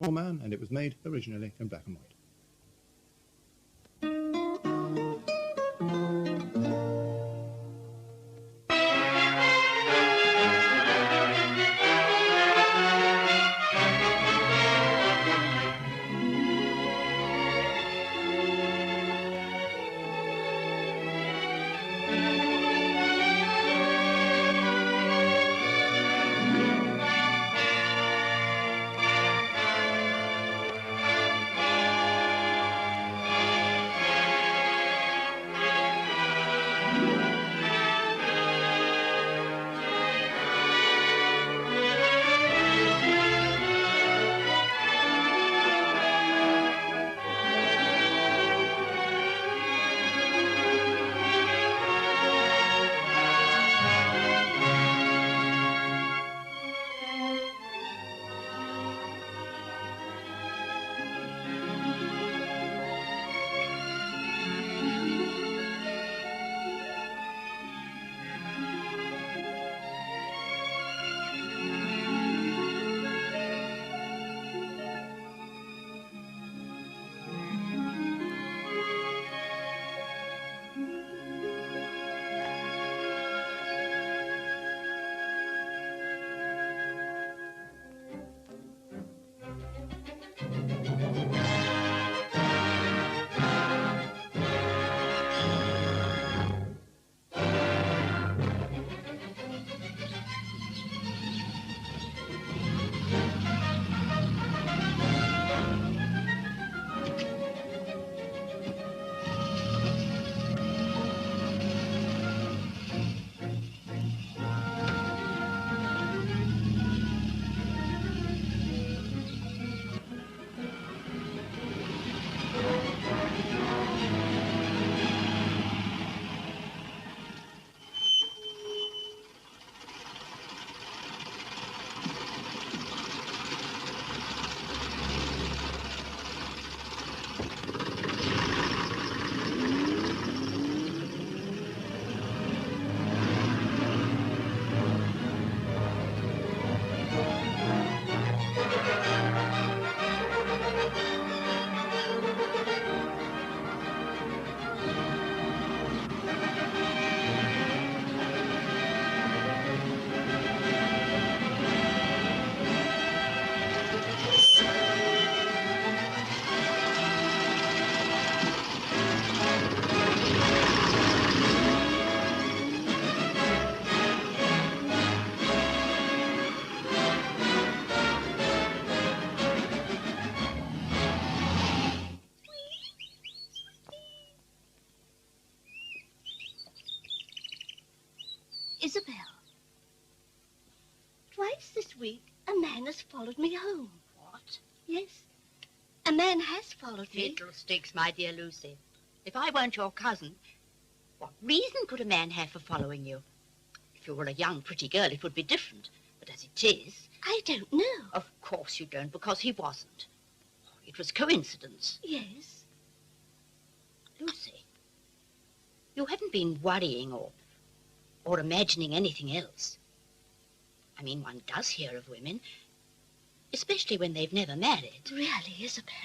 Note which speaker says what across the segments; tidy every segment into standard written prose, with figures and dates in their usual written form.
Speaker 1: Poor man, and it was made originally in black and white.
Speaker 2: Isabel, twice this week a man has followed me home.
Speaker 3: What?
Speaker 2: Yes, a man has followed me.
Speaker 3: Fiddlesticks, my dear Lucy. If I weren't your cousin, what reason could a man have for following you? If you were a young, pretty girl, it would be different. But as it is...
Speaker 2: I don't know.
Speaker 3: Of course you don't, because he wasn't. It was coincidence.
Speaker 2: Yes.
Speaker 3: Lucy, you haven't been worrying or imagining anything else. I mean, one does hear of women, especially when they've never married.
Speaker 2: Really, Isabel.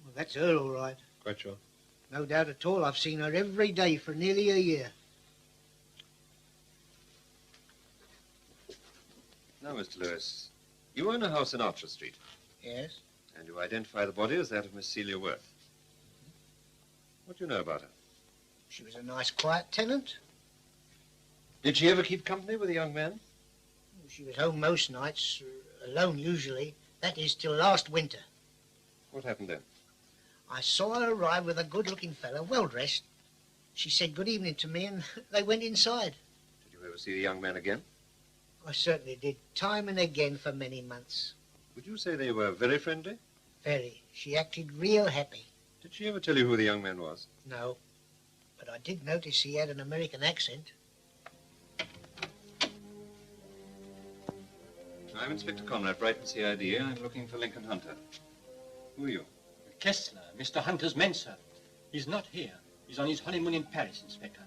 Speaker 4: Well, that's her, all right.
Speaker 1: Quite sure.
Speaker 4: No doubt at all. I've seen her every day for nearly a year.
Speaker 5: Now, Mr. Lewis, you own a house in Archer Street.
Speaker 4: Yes?
Speaker 5: And you identify the body as that of Miss Celia Worth. What do you know about her?
Speaker 4: She was a nice, quiet tenant.
Speaker 5: Did she ever keep company with a young man?
Speaker 4: She was home most nights, alone usually. That is, till last winter.
Speaker 5: What happened then?
Speaker 4: I saw her arrive with a good-looking fellow, well-dressed. She said good evening to me, and they went inside.
Speaker 5: Did you ever see the young man again?
Speaker 4: I certainly did, time and again for many months.
Speaker 5: Would you say they were very friendly?
Speaker 4: Very. She acted real happy.
Speaker 5: Did she ever tell you who the young man was?
Speaker 4: No, but I did notice he had an American accent.
Speaker 5: I'm Inspector Conrad, Brighton CID. I'm looking for Lincoln Hunter. Who are you?
Speaker 6: Kessler, Mr. Hunter's menservant. He's not here. He's on his honeymoon in Paris, Inspector.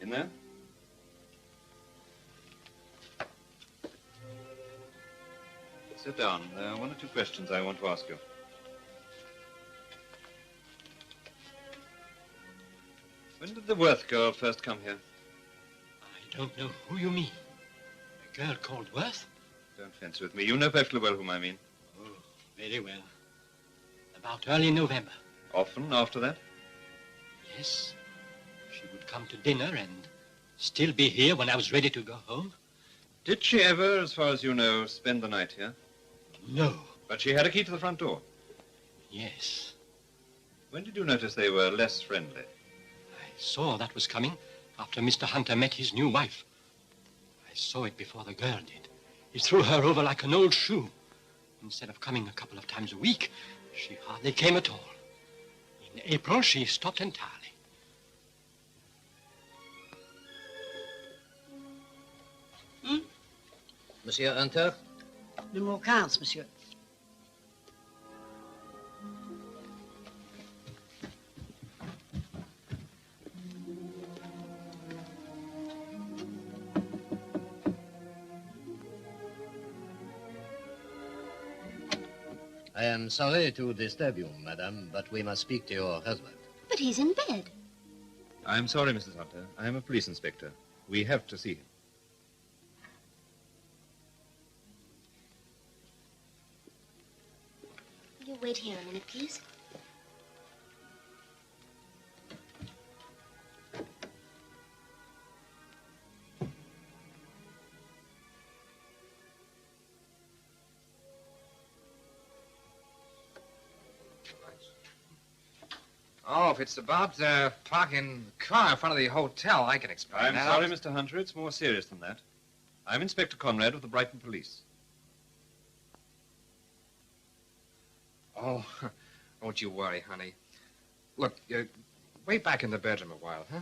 Speaker 5: In there? Sit down. There are one or two questions I want to ask you. When did the Worth girl first come here?
Speaker 6: I don't know who you mean. A girl called Worth?
Speaker 5: Don't fence with me. You know perfectly well whom I mean.
Speaker 6: Oh, very well. About early November.
Speaker 5: Often after that?
Speaker 6: Yes. She would come to dinner and still be here when I was ready to go home.
Speaker 5: Did she ever, as far as you know, spend the night here?
Speaker 6: No.
Speaker 5: But she had a key to the front door?
Speaker 6: Yes.
Speaker 5: When did you notice they were less friendly?
Speaker 6: I saw that was coming after Mr. Hunter met his new wife. I saw it before the girl did. He threw her over like an old shoe. Instead of coming a couple of times a week, she hardly came at all. In April, she stopped entirely.
Speaker 7: Monsieur Hunter?
Speaker 8: Numéro 15, monsieur.
Speaker 7: I am sorry to disturb you, madame, but we must speak to your husband.
Speaker 2: But he's in bed.
Speaker 5: I'm sorry, Mrs. Hunter. I am a police inspector. We have to see him.
Speaker 2: Will you wait here a minute, please?
Speaker 9: Oh, if it's about parking the car in front of the hotel, I can explain
Speaker 5: I'm
Speaker 9: that.
Speaker 5: sorry, Mr. Hunter. It's more serious than that. I'm Inspector Conrad of the Brighton Police.
Speaker 9: Oh, don't you worry, honey. Look, wait back in the bedroom a while, huh?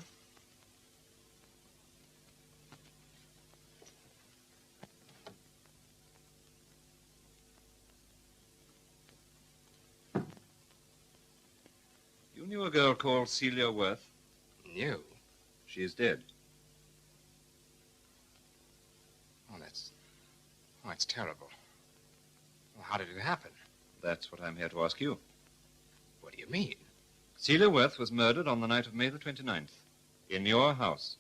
Speaker 5: You knew a girl called Celia Worth?
Speaker 9: Knew?
Speaker 5: She is dead.
Speaker 9: Oh, that's terrible. Well, how did it happen?
Speaker 5: That's what I'm here to ask you.
Speaker 9: What do you mean?
Speaker 5: Celia Worth was murdered on the night of May the 29th. In your house.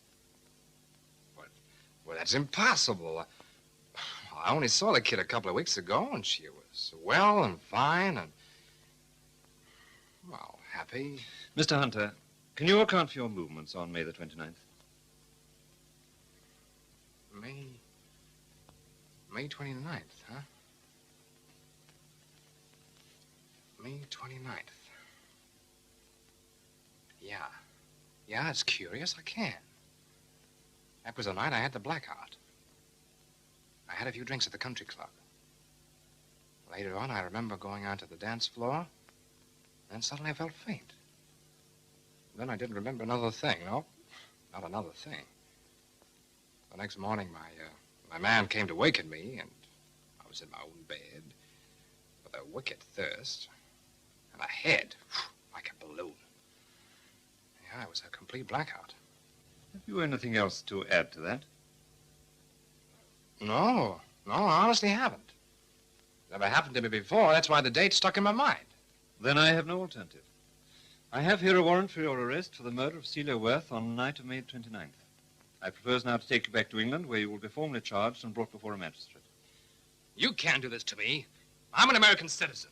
Speaker 9: Well, that's impossible. I only saw the kid a couple of weeks ago, and she was well and fine and, well, happy.
Speaker 5: Mr. Hunter, can you account for your movements on May the 29th?
Speaker 9: May 29th, huh? May 29th. Yeah, it's curious. I can. That was the night I had the blackout. I had a few drinks at the country club. Later on, I remember going out to the dance floor, and suddenly I felt faint. Then I didn't remember another thing, no, not another thing. The next morning, my man came to waken me, and I was in my own bed with a wicked thirst and a head like a balloon. Yeah, it was a complete blackout.
Speaker 5: Have you anything else to add to that?
Speaker 9: No, I honestly haven't. Never happened to me before. That's why the date stuck in my mind.
Speaker 5: Then I have no alternative. I have here a warrant for your arrest for the murder of Celia Worth on the night of May 29th. I propose now to take you back to England, where you will be formally charged and brought before a magistrate.
Speaker 9: You can't do this to me. I'm an American citizen.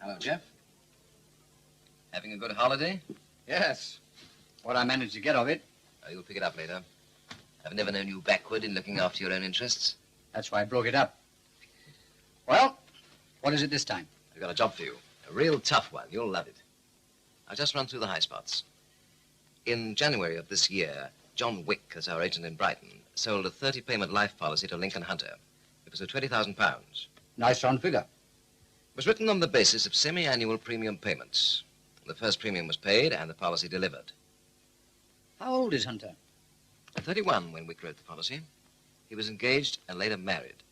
Speaker 10: Hello, Jeff. Having a good holiday?
Speaker 11: Yes. What I managed to get of it.
Speaker 10: Oh, you'll pick it up later. I've never known you backward in looking after your own interests.
Speaker 11: That's why I broke it up. Well, what is it this time?
Speaker 10: I've got a job for you. A real tough one. You'll love it. I'll just run through the high spots. In January of this year, John Wick, as our agent in Brighton, sold a 30-payment life policy to Lincoln Hunter. It was for £20,000.
Speaker 11: Nice round figure.
Speaker 10: It was written on the basis of semi-annual premium payments. The first premium was paid and the policy delivered.
Speaker 11: How old is Hunter?
Speaker 10: 31 when Wick wrote the policy. He was engaged and later married.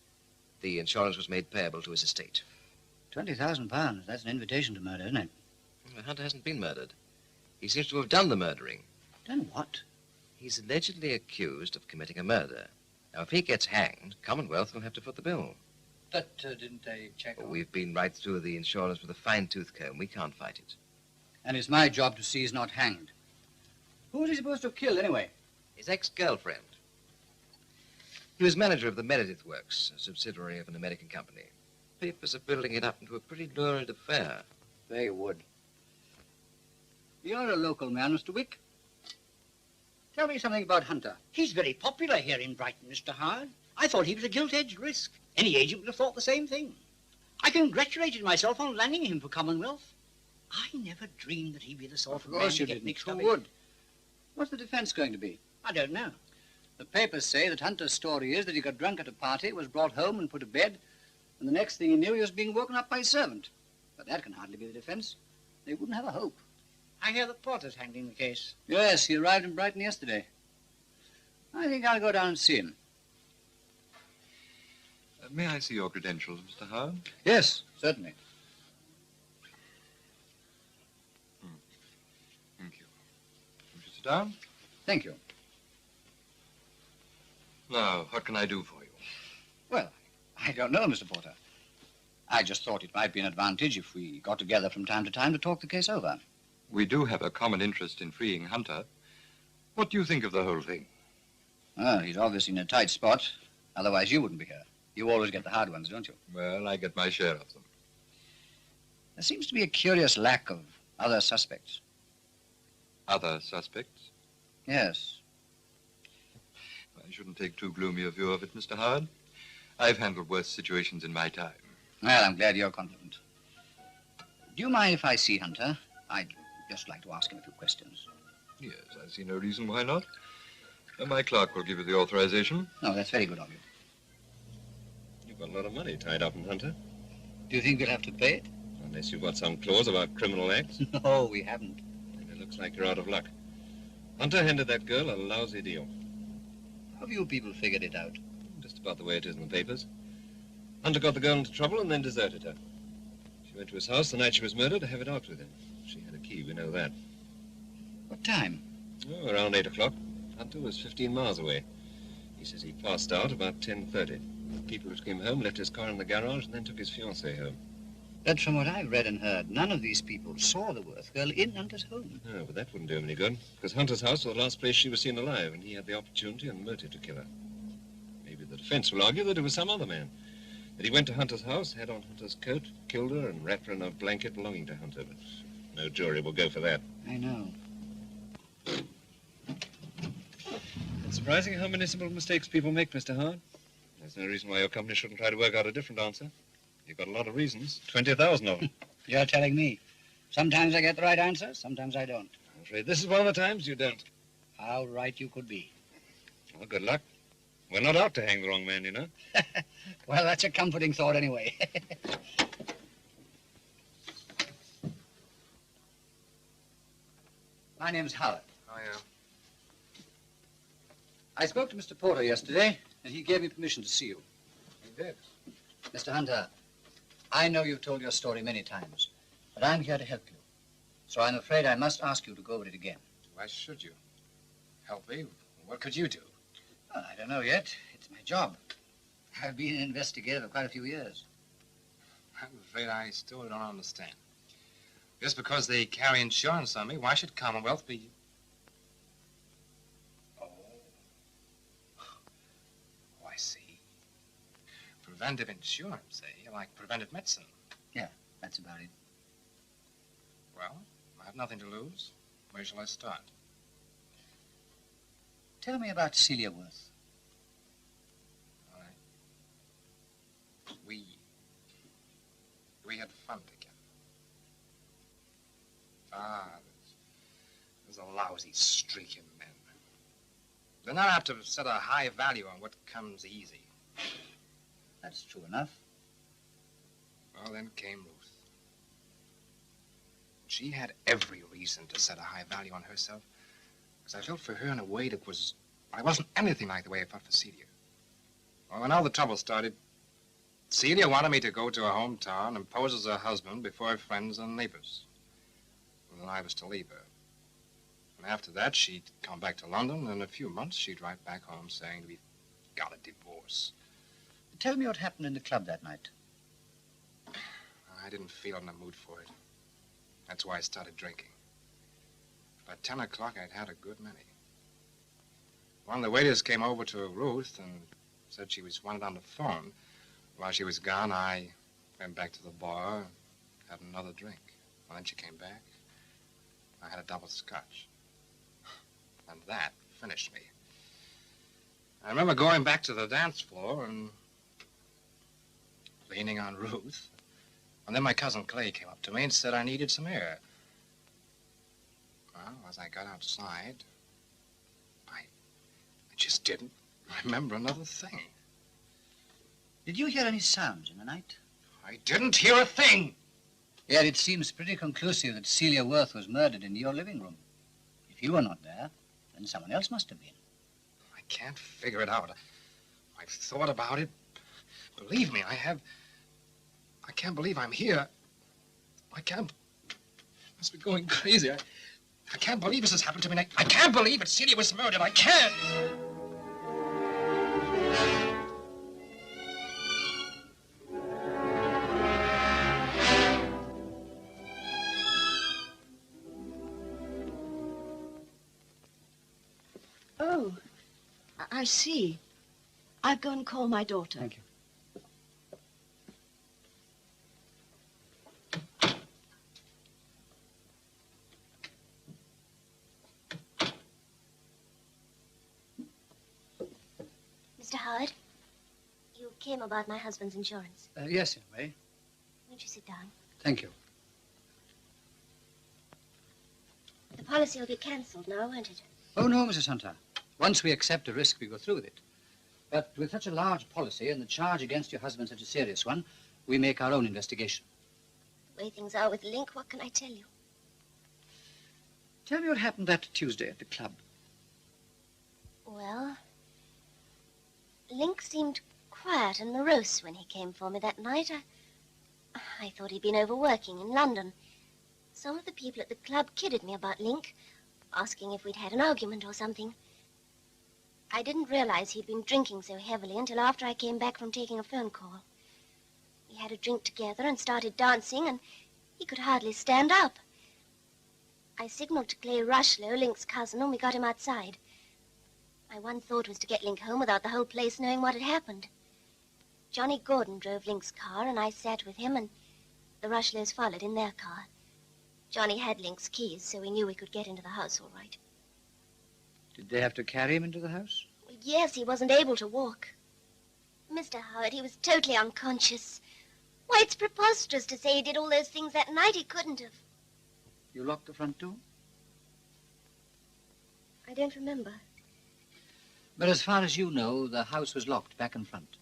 Speaker 10: The insurance was made payable to his estate.
Speaker 11: £20,000. That's an invitation to murder, isn't it?
Speaker 10: Well, Hunter hasn't been murdered. He seems to have done the murdering.
Speaker 11: Done what?
Speaker 10: He's allegedly accused of committing a murder. Now, if he gets hanged, Commonwealth will have to foot the bill.
Speaker 11: But didn't they check on...
Speaker 10: We've been right through the insurance with a fine-tooth comb. We can't fight it.
Speaker 11: And it's my job to see he's not hanged. Who was he supposed to have killed, anyway?
Speaker 10: His ex-girlfriend. He was manager of the Meredith Works, a subsidiary of an American company. Papers are building it up into a pretty lurid affair.
Speaker 11: They would. You're a local man, Mr. Wick. Tell me something about Hunter.
Speaker 8: He's very popular here in Brighton, Mr. Howard. I thought he was a gilt-edged risk. Any agent would have thought the same thing. I congratulated myself on landing him for Commonwealth. I never dreamed that he'd be the sort of man to get mixed up in.
Speaker 11: Who would? What's the defense going to be?
Speaker 8: I don't know.
Speaker 11: The papers say that Hunter's story is that he got drunk at a party, was brought home and put to bed, and the next thing he knew, he was being woken up by a servant. But that can hardly be the defense. They wouldn't have a hope.
Speaker 8: I hear that Porter's handling the case.
Speaker 11: Yes, he arrived in Brighton yesterday. I think I'll go down and see him.
Speaker 12: May I see your credentials, Mr. Howard?
Speaker 11: Yes, certainly.
Speaker 12: Thank you. Won't you sit down?
Speaker 11: Thank you.
Speaker 12: Now, what can I do for you?
Speaker 11: Well, I don't know, Mr. Porter. I just thought it might be an advantage if we got together from time to time to talk the case over.
Speaker 12: We do have a common interest in freeing Hunter. What do you think of the whole thing?
Speaker 11: Well, he's obviously in a tight spot. Otherwise, you wouldn't be here. You always get the hard ones, don't you?
Speaker 12: Well, I get my share of them.
Speaker 11: There seems to be a curious lack of other suspects.
Speaker 12: Other suspects?
Speaker 11: Yes.
Speaker 12: I shouldn't take too gloomy a view of it, Mr. Howard. I've handled worse situations in my time.
Speaker 11: Well, I'm glad you're confident. Do you mind if I see Hunter? I'd just like to ask him a few questions.
Speaker 12: Yes, I see no reason why not. My clerk will give you the authorization.
Speaker 11: Oh, that's very good of you.
Speaker 5: You've got a lot of money tied up in Hunter.
Speaker 11: Do you think we'll have to pay it?
Speaker 5: Unless you've got some clause about criminal acts.
Speaker 11: No, we haven't.
Speaker 5: And it looks like you're out of luck. Hunter handed that girl a lousy deal.
Speaker 11: How have you people figured it out?
Speaker 5: Just about the way it is in the papers. Hunter got the girl into trouble and then deserted her. She went to his house the night she was murdered to have it out with him. She had a key, we know that.
Speaker 11: What time?
Speaker 5: Oh, around 8 o'clock. Hunter was 15 miles away. He says he passed out about 10:30. People who came home left his car in the garage and then took his fiancée home.
Speaker 11: But from what I've read and heard, none of these people saw the Worth girl in Hunter's home.
Speaker 5: No, but that wouldn't do him any good, because Hunter's house was the last place she was seen alive, and he had the opportunity and motive to kill her. Maybe the defense will argue that it was some other man. That he went to Hunter's house, had on Hunter's coat, killed her, and wrapped her in a blanket belonging to Hunter, but no jury will go for that.
Speaker 11: I know.
Speaker 5: It's surprising how many simple mistakes people make, Mr. Howard. There's no reason why your company shouldn't try to work out a different answer. You've got a lot of reasons, 20,000 of them.
Speaker 11: You're telling me. Sometimes I get the right answer, sometimes I don't.
Speaker 5: I'm afraid this is one of the times you don't.
Speaker 11: How right you could be.
Speaker 5: Well, good luck. We're not out to hang the wrong man, you know.
Speaker 11: Well, that's a comforting thought anyway. My name's Howard.
Speaker 9: Oh, yeah.
Speaker 11: I spoke to Mr. Porter yesterday, and he gave me permission to see you.
Speaker 9: He did.
Speaker 11: Mr. Hunter, I know you've told your story many times, but I'm here to help you. So I'm afraid I must ask you to go over it again.
Speaker 9: Why should you? Help me? What could you do?
Speaker 11: Well, I don't know yet. It's my job. I've been an investigator for quite a few years.
Speaker 9: I'm afraid I still don't understand. Just because they carry insurance on me, why should Commonwealth be... Oh, I see. Preventive insurance, eh? Like preventive medicine.
Speaker 11: Yeah, that's about it.
Speaker 9: Well, I have nothing to lose. Where shall I start?
Speaker 11: Tell me about Celia Worth.
Speaker 9: All right. We had fun together. Ah, there's a lousy streak in men. They're not apt to set a high value on what comes easy.
Speaker 11: That's true enough.
Speaker 9: Well, then came Ruth. She had every reason to set a high value on herself, Because I felt for her in a way that was... I wasn't anything like the way I felt for Celia. Well, when all the trouble started, Celia wanted me to go to her hometown and pose as her husband before her friends and neighbors. And then I was to leave her. And after that, she'd come back to London, and in a few months, she'd write back home saying we'd got a divorce.
Speaker 11: Tell me what happened in the club that night.
Speaker 9: I didn't feel in the mood for it. That's why I started drinking. By 10 o'clock, I'd had a good many. One of the waiters came over to Ruth and said she was wanted on the phone. While she was gone, I went back to the bar, had another drink. And then she came back. I had a double scotch. And that finished me. I remember going back to the dance floor and leaning on Ruth. And then my cousin Clay came up to me and said I needed some air. Well, as I got outside, I just didn't remember another thing.
Speaker 11: Did you hear any sounds in the night?
Speaker 9: I didn't hear a thing.
Speaker 11: Yet it seems pretty conclusive that Celia Worth was murdered in your living room. If you were not there, then someone else must have been.
Speaker 9: I can't figure it out. I've thought about it. Believe me, I have. I can't believe I'm here. I can't. I must be going crazy. I can't believe this has happened to me. I can't believe that Celia was murdered. I can't.
Speaker 13: Oh, I see. I'll go and call my daughter.
Speaker 11: Thank you.
Speaker 2: Mr. Howard, you came about my husband's insurance.
Speaker 11: Yes, in a way.
Speaker 2: Won't you sit down?
Speaker 11: Thank you.
Speaker 2: The policy will be cancelled now, won't it?
Speaker 11: Oh, no, Mrs. Hunter. Once we accept a risk, we go through with it. But with such a large policy and the charge against your husband such a serious one, we make our own investigation.
Speaker 2: The way things are with Link, what can I tell you?
Speaker 11: Tell me what happened that Tuesday at the club.
Speaker 2: Well, Link seemed quiet and morose when he came for me that night. I thought he'd been overworking in London. Some of the people at the club kidded me about Link, asking if we'd had an argument or something. I didn't realize he'd been drinking so heavily until after I came back from taking a phone call. We had a drink together and started dancing, and he could hardly stand up. I signaled to Clay Rushlow, Link's cousin, and we got him outside. My one thought was to get Link home without the whole place knowing what had happened. Johnny Gordon drove Link's car, and I sat with him, and the Rushlows followed in their car. Johnny had Link's keys, so we knew we could get into the house all right.
Speaker 11: Did they have to carry him into the house?
Speaker 2: Well, yes, he wasn't able to walk. Mr. Howard, he was totally unconscious. Why, it's preposterous to say he did all those things that night. He couldn't have.
Speaker 11: You locked the front door?
Speaker 2: I don't remember.
Speaker 11: But as far as you know, the house was locked back and front.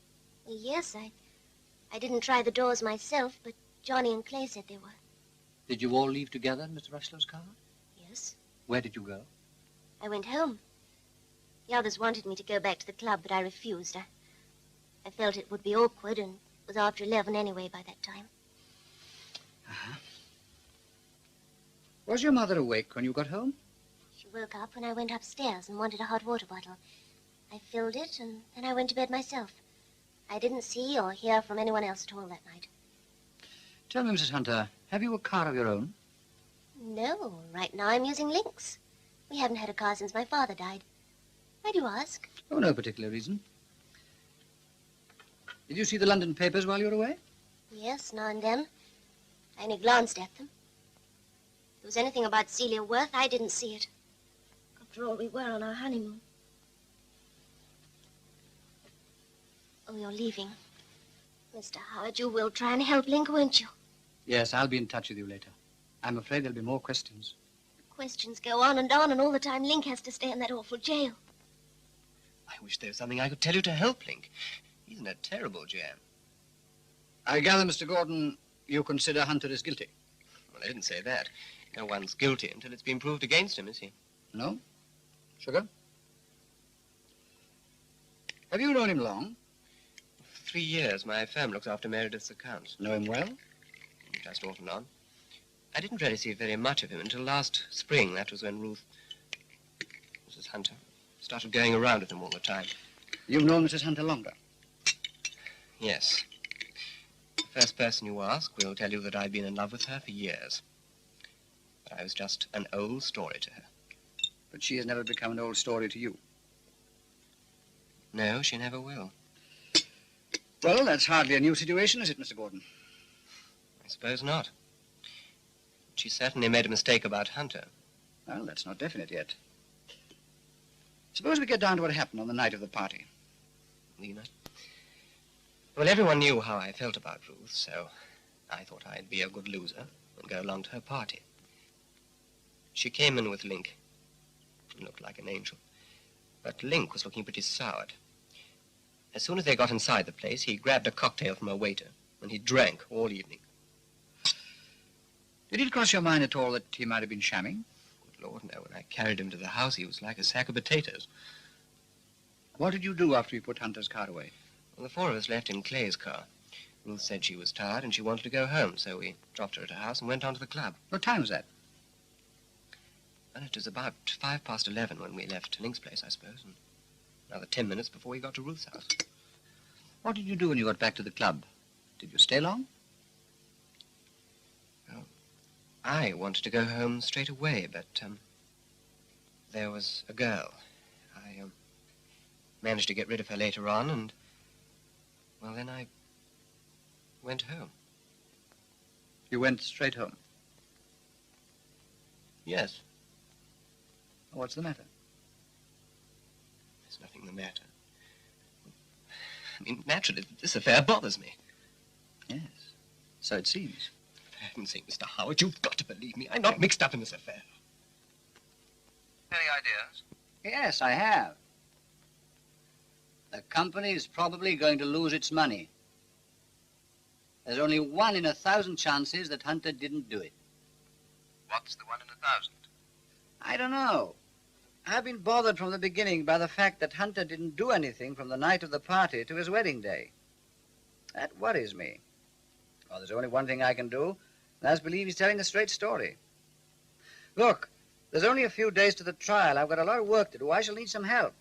Speaker 2: Yes, I didn't try the doors myself, but Johnny and Clay said they were.
Speaker 11: Did you all leave together in Mr. Rushlow's car?
Speaker 2: Yes.
Speaker 11: Where did you go?
Speaker 2: I went home. The others wanted me to go back to the club, but I refused. I felt it would be awkward, and it was after 11 anyway by that time.
Speaker 11: Uh-huh. Was your mother awake when you got home?
Speaker 2: She woke up when I went upstairs and wanted a hot water bottle. I filled it, and then I went to bed myself. I didn't see or hear from anyone else at all that night.
Speaker 11: Tell me, Mrs. Hunter, have you a car of your own?
Speaker 2: No, right now I'm using Link's. We haven't had a car since my father died. Why do you ask?
Speaker 11: Oh, no particular reason. Did you see the London papers while you were away?
Speaker 2: Yes, now and then. I only glanced at them. If there was anything about Celia Worth, I didn't see it. After all, we were on our honeymoon. Oh, you're leaving. Mr. Howard, you will try and help Link, won't you?
Speaker 11: Yes, I'll be in touch with you later. I'm afraid there'll be more questions.
Speaker 2: The questions go on, and all the time Link has to stay in that awful jail.
Speaker 14: I wish there was something I could tell you to help Link. He's in a terrible jam.
Speaker 11: I gather, Mr. Gordon, you consider Hunter is guilty.
Speaker 14: Well, I didn't say that. No one's guilty until it's been proved against him, is he?
Speaker 11: No? Sugar? Have you known him long?
Speaker 14: 3 years. My firm looks after Meredith's accounts.
Speaker 11: Know him well?
Speaker 14: Just off and on. I didn't really see very much of him until last spring. That was when Ruth, Mrs. Hunter, started going around with him all the time.
Speaker 11: You've known Mrs. Hunter longer?
Speaker 14: Yes. The first person you ask will tell you that I've been in love with her for years. But I was just an old story to her.
Speaker 11: But she has never become an old story to you?
Speaker 14: No, she never will.
Speaker 11: Well, that's hardly a new situation, is it, Mr. Gordon?
Speaker 14: I suppose not. She certainly made a mistake about Hunter.
Speaker 11: Well, that's not definite yet. Suppose we get down to what happened on the night of the party.
Speaker 14: Lena? Well, everyone knew how I felt about Ruth, so I thought I'd be a good loser and go along to her party. She came in with Link. Looked like an angel. But Link was looking pretty soured. As soon as they got inside the place, he grabbed a cocktail from a waiter, and he drank all evening.
Speaker 11: Did it cross your mind at all that he might have been shamming?
Speaker 14: Good Lord, no. When I carried him to the house, he was like a sack of potatoes.
Speaker 11: What did you do after you put Hunter's car away?
Speaker 14: Well, the 4 of us left in Clay's car. Ruth said she was tired and she wanted to go home, so we dropped her at her house and went on to the club.
Speaker 11: What time was that?
Speaker 14: And it was about 11:05 when we left Link's place, I suppose, and another 10 minutes before we got to Ruth's house.
Speaker 11: What did you do when you got back to the club? Did you stay long?
Speaker 14: Well, I wanted to go home straight away, but there was a girl. I managed to get rid of her later on, and, well, then I went home.
Speaker 11: You went straight home?
Speaker 14: Yes.
Speaker 11: What's the matter?
Speaker 14: There's nothing the matter. I mean, naturally, this affair bothers me.
Speaker 11: Yes, so it seems.
Speaker 14: For heaven's sake, Mr. Howard, you've got to believe me. I'm not mixed up in this affair.
Speaker 9: Any ideas?
Speaker 11: Yes, I have. The company is probably going to lose its money. There's only 1 in 1,000 chances that Hunter didn't do it.
Speaker 9: What's the 1 in 1,000?
Speaker 11: I don't know. I've been bothered from the beginning by the fact that Hunter didn't do anything from the night of the party to his wedding day. That worries me. Well, there's only one thing I can do, and that's believe he's telling a straight story. Look, there's only a few days to the trial. I've got a lot of work to do. I shall need some help.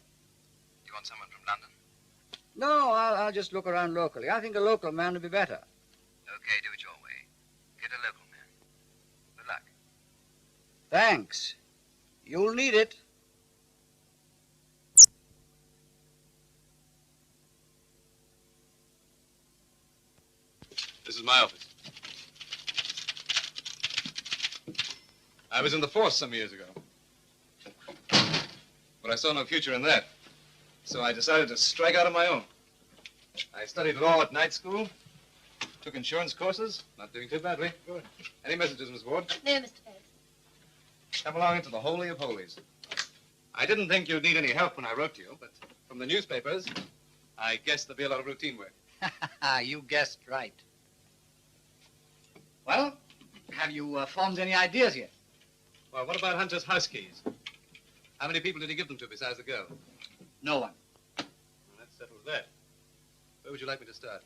Speaker 9: You want someone from London?
Speaker 11: No, I'll just look around locally. I think a local man would be better.
Speaker 9: Okay, do it your way. Get a local man. Good luck.
Speaker 11: Thanks. You'll need it.
Speaker 15: This is my office. I was in the force some years ago. But I saw no future in that. So I decided to strike out on my own. I studied law at night school, took insurance courses, not doing too badly. Good. Any messages, Miss Ward?
Speaker 16: No, Mr. Phelps.
Speaker 15: Come along into the Holy of Holies. I didn't think you'd need any help when I wrote to you, but from the newspapers, I guess there'll be a lot of routine work.
Speaker 11: You guessed right. Well, have you formed any ideas yet?
Speaker 15: Well, what about Hunter's house keys? How many people did he give them to besides the girl?
Speaker 11: No one.
Speaker 15: Well, that settles that. Where would you like me to start?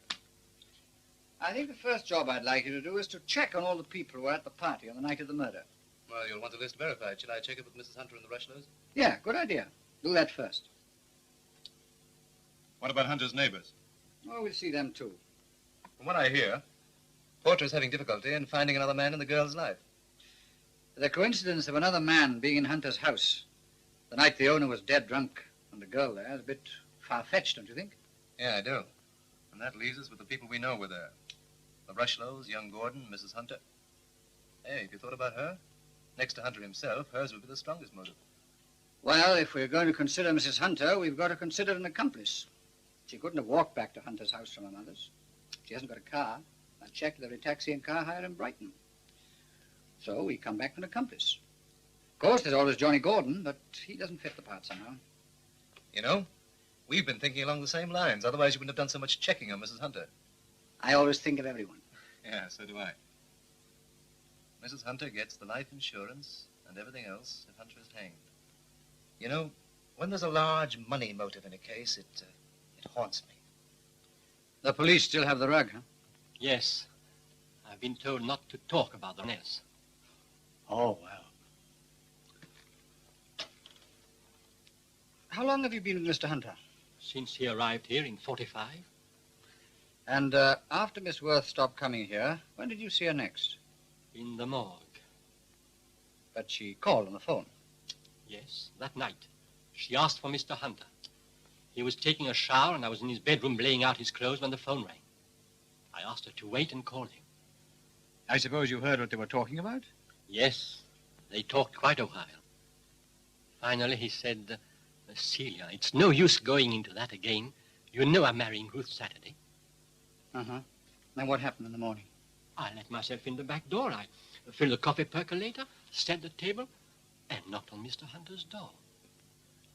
Speaker 11: I think the first job I'd like you to do is to check on all the people who were at the party on the night of the murder.
Speaker 15: Well, you'll want the list verified. Shall I check it with Mrs. Hunter and the Rushlows?
Speaker 11: Yeah, good idea. Do that first.
Speaker 15: What about Hunter's neighbors?
Speaker 11: Oh, we'll see them too.
Speaker 15: From what I hear, Porter's having difficulty in finding another man in the girl's life.
Speaker 11: The coincidence of another man being in Hunter's house the night the owner was dead drunk and the girl there is a bit far-fetched, don't you think?
Speaker 15: Yeah, I do. And that leaves us with the people we know were there. The Rushlows, young Gordon, Mrs. Hunter. Hey, have you thought about her? Next to Hunter himself, hers would be the strongest motive.
Speaker 11: Well, if we're going to consider Mrs. Hunter, we've got to consider an accomplice. She couldn't have walked back to Hunter's house from her mother's. She hasn't got a car. I checked with every taxi and car hire in Brighton. So we come back to an accomplice. Of course, there's always Johnny Gordon, but he doesn't fit the part somehow.
Speaker 15: You know, we've been thinking along the same lines. Otherwise, you wouldn't have done so much checking on Mrs. Hunter.
Speaker 11: I always think of everyone.
Speaker 15: Yeah, so do I. Mrs. Hunter gets the life insurance and everything else if Hunter is hanged. You know,
Speaker 4: When there's a large money motive in a case, it haunts me.
Speaker 11: The police still have the rug, huh?
Speaker 6: Yes. I've been told not to talk about the mess.
Speaker 11: Oh, well. How long have you been with Mr. Hunter?
Speaker 6: Since he arrived here in 45.
Speaker 11: And after Miss Worth stopped coming here, when did you see her next?
Speaker 6: In the morgue.
Speaker 11: But she called on the phone.
Speaker 6: Yes, that night. She asked for Mr. Hunter. He was taking a shower, and I was in his bedroom laying out his clothes when the phone rang. I asked her to wait and call him.
Speaker 11: I suppose you heard what they were talking about?
Speaker 6: Yes, they talked quite a while. Finally, he said, Celia, it's no use going into that again. You know I'm marrying Ruth Saturday.
Speaker 11: Uh-huh. Then what happened in the morning?
Speaker 6: I let myself in the back door. I filled the coffee percolator, set the table, and knocked on Mr. Hunter's door.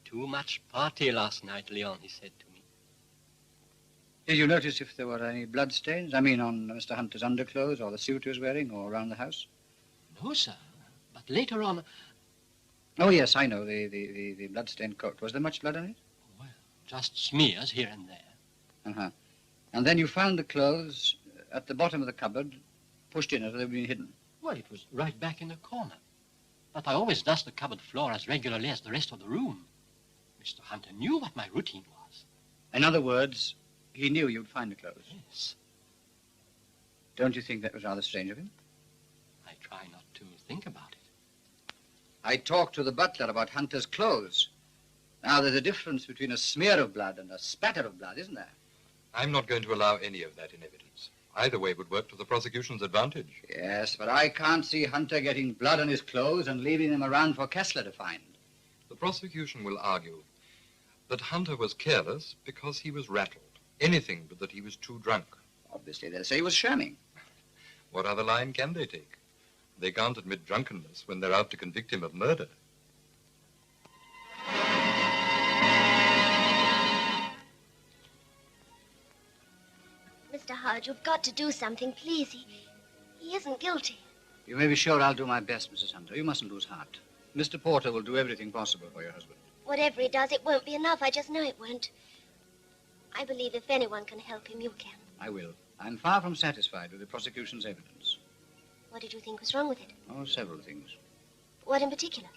Speaker 6: Too much party last night, Leon, he said to me.
Speaker 11: Did you notice if there were any bloodstains? I mean, on Mr. Hunter's underclothes or the suit he was wearing or around the house?
Speaker 6: No, sir. But later on...
Speaker 11: Oh, yes, I know, the blood-stained coat. Was there much blood on it?
Speaker 6: Well, just smears here and there.
Speaker 11: Uh-huh. And then you found the clothes at the bottom of the cupboard, pushed in as they'd been hidden.
Speaker 6: Well, it was right back in the corner. But I always dust the cupboard floor as regularly as the rest of the room. Mr. Hunter knew what my routine was.
Speaker 11: In other words, he knew you'd find the clothes.
Speaker 6: Yes.
Speaker 11: Don't you think that was rather strange of him?
Speaker 6: I try not to think about it.
Speaker 11: I talked to the butler about Hunter's clothes. Now, there's a difference between a smear of blood and a spatter of blood, isn't there?
Speaker 12: I'm not going to allow any of that in evidence. Either way would work to the prosecution's advantage.
Speaker 11: Yes, but I can't see Hunter getting blood on his clothes and leaving them around for Kessler to find.
Speaker 12: The prosecution will argue that Hunter was careless because he was rattled. Anything but that he was too drunk.
Speaker 11: Obviously, they'll say he was shamming.
Speaker 12: What other line can they take? They can't admit drunkenness when they're out to convict him of murder.
Speaker 2: Mr. Hard, you've got to do something, please. He isn't guilty.
Speaker 11: You may be sure I'll do my best, Mrs. Hunter. You mustn't lose heart. Mr. Porter will do everything possible for your husband.
Speaker 2: Whatever he does, it won't be enough. I just know it won't. I believe if anyone can help him, you can.
Speaker 11: I will. I'm far from satisfied with the prosecution's evidence.
Speaker 2: What did you think was wrong with it?
Speaker 11: Oh, several things.
Speaker 2: What in particular?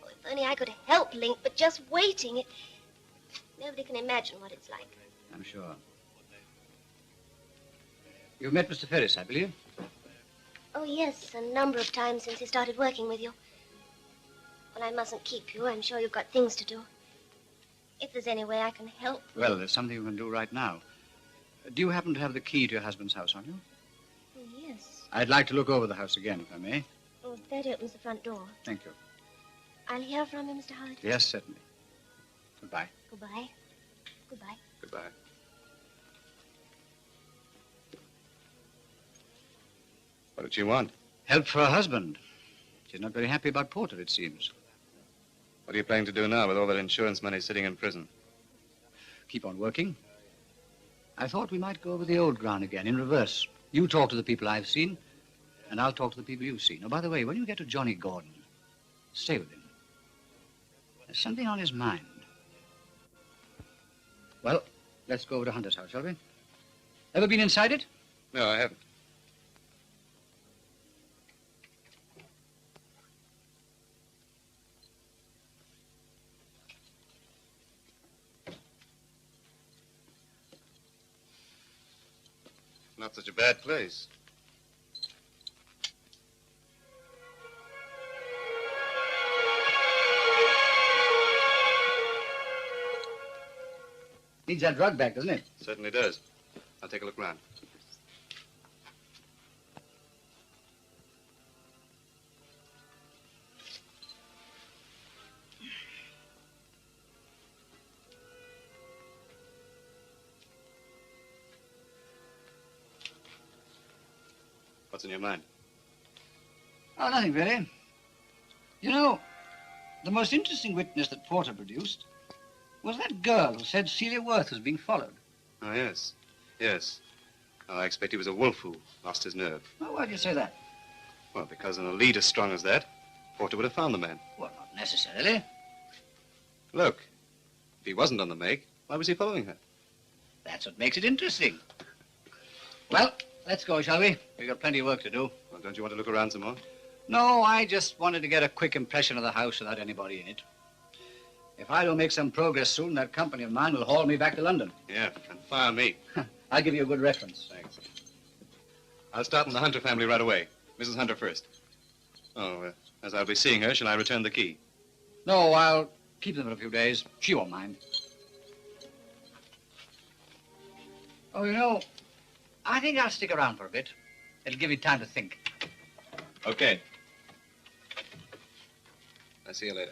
Speaker 2: Oh, if only I could help Link, but just waiting, nobody can imagine what it's like.
Speaker 11: I'm sure. You've met Mr. Ferris, I believe?
Speaker 2: Oh, yes, a number of times since he started working with you. Well, I mustn't keep you. I'm sure you've got things to do. If there's any way I can help...
Speaker 11: Well, there's something you can do right now. Do you happen to have the key to your husband's house on you?
Speaker 2: Oh, yes.
Speaker 11: I'd like to look over the house again, if I may.
Speaker 2: Oh, that opens the front door.
Speaker 11: Thank you.
Speaker 2: I'll hear from you, Mr. Howard.
Speaker 11: Yes, certainly. Goodbye.
Speaker 2: Goodbye. Goodbye.
Speaker 12: Goodbye.
Speaker 15: What did she want?
Speaker 11: Help for her husband. She's not very happy about Porter, it seems.
Speaker 15: What are you planning to do now with all that insurance money sitting in prison?
Speaker 11: Keep on working. I thought we might go over the old ground again, in reverse. You talk to the people I've seen, and I'll talk to the people you've seen. Oh, by the way, when you get to Johnny Gordon, stay with him. There's something on his mind. Well, let's go over to Hunter's house, shall we? Ever been inside it?
Speaker 15: No, I haven't. Not such a bad place.
Speaker 11: Needs that rug back, doesn't it?
Speaker 15: Certainly does. I'll take a look round. What's in your mind?
Speaker 11: Oh, nothing really. You know, the most interesting witness that Porter produced was that girl who said Celia Worth was being followed.
Speaker 15: Oh, yes. Yes. Oh, I expect he was a wolf who lost his nerve.
Speaker 11: Oh, why do you say that?
Speaker 15: Well, because in a lead as strong as that, Porter would have found the man.
Speaker 11: Well, not necessarily.
Speaker 15: Look, if he wasn't on the make, why was he following her?
Speaker 8: That's what makes it interesting. Well, let's go, shall we? We've got plenty of work to do.
Speaker 15: Well, don't you want to look around some more?
Speaker 8: No, I just wanted to get a quick impression of the house without anybody in it. If I don't make some progress soon, that company of mine will haul me back to London.
Speaker 15: Yeah, and fire me.
Speaker 8: I'll give you a good reference.
Speaker 15: Thanks. I'll start in the Hunter family right away. Mrs. Hunter first. Oh, as I'll be seeing her, shall I return the key?
Speaker 8: No, I'll keep them for a few days. She won't mind. Oh, you know, I think I'll stick around for a bit. It'll give me time to think.
Speaker 15: Okay. I'll see you later.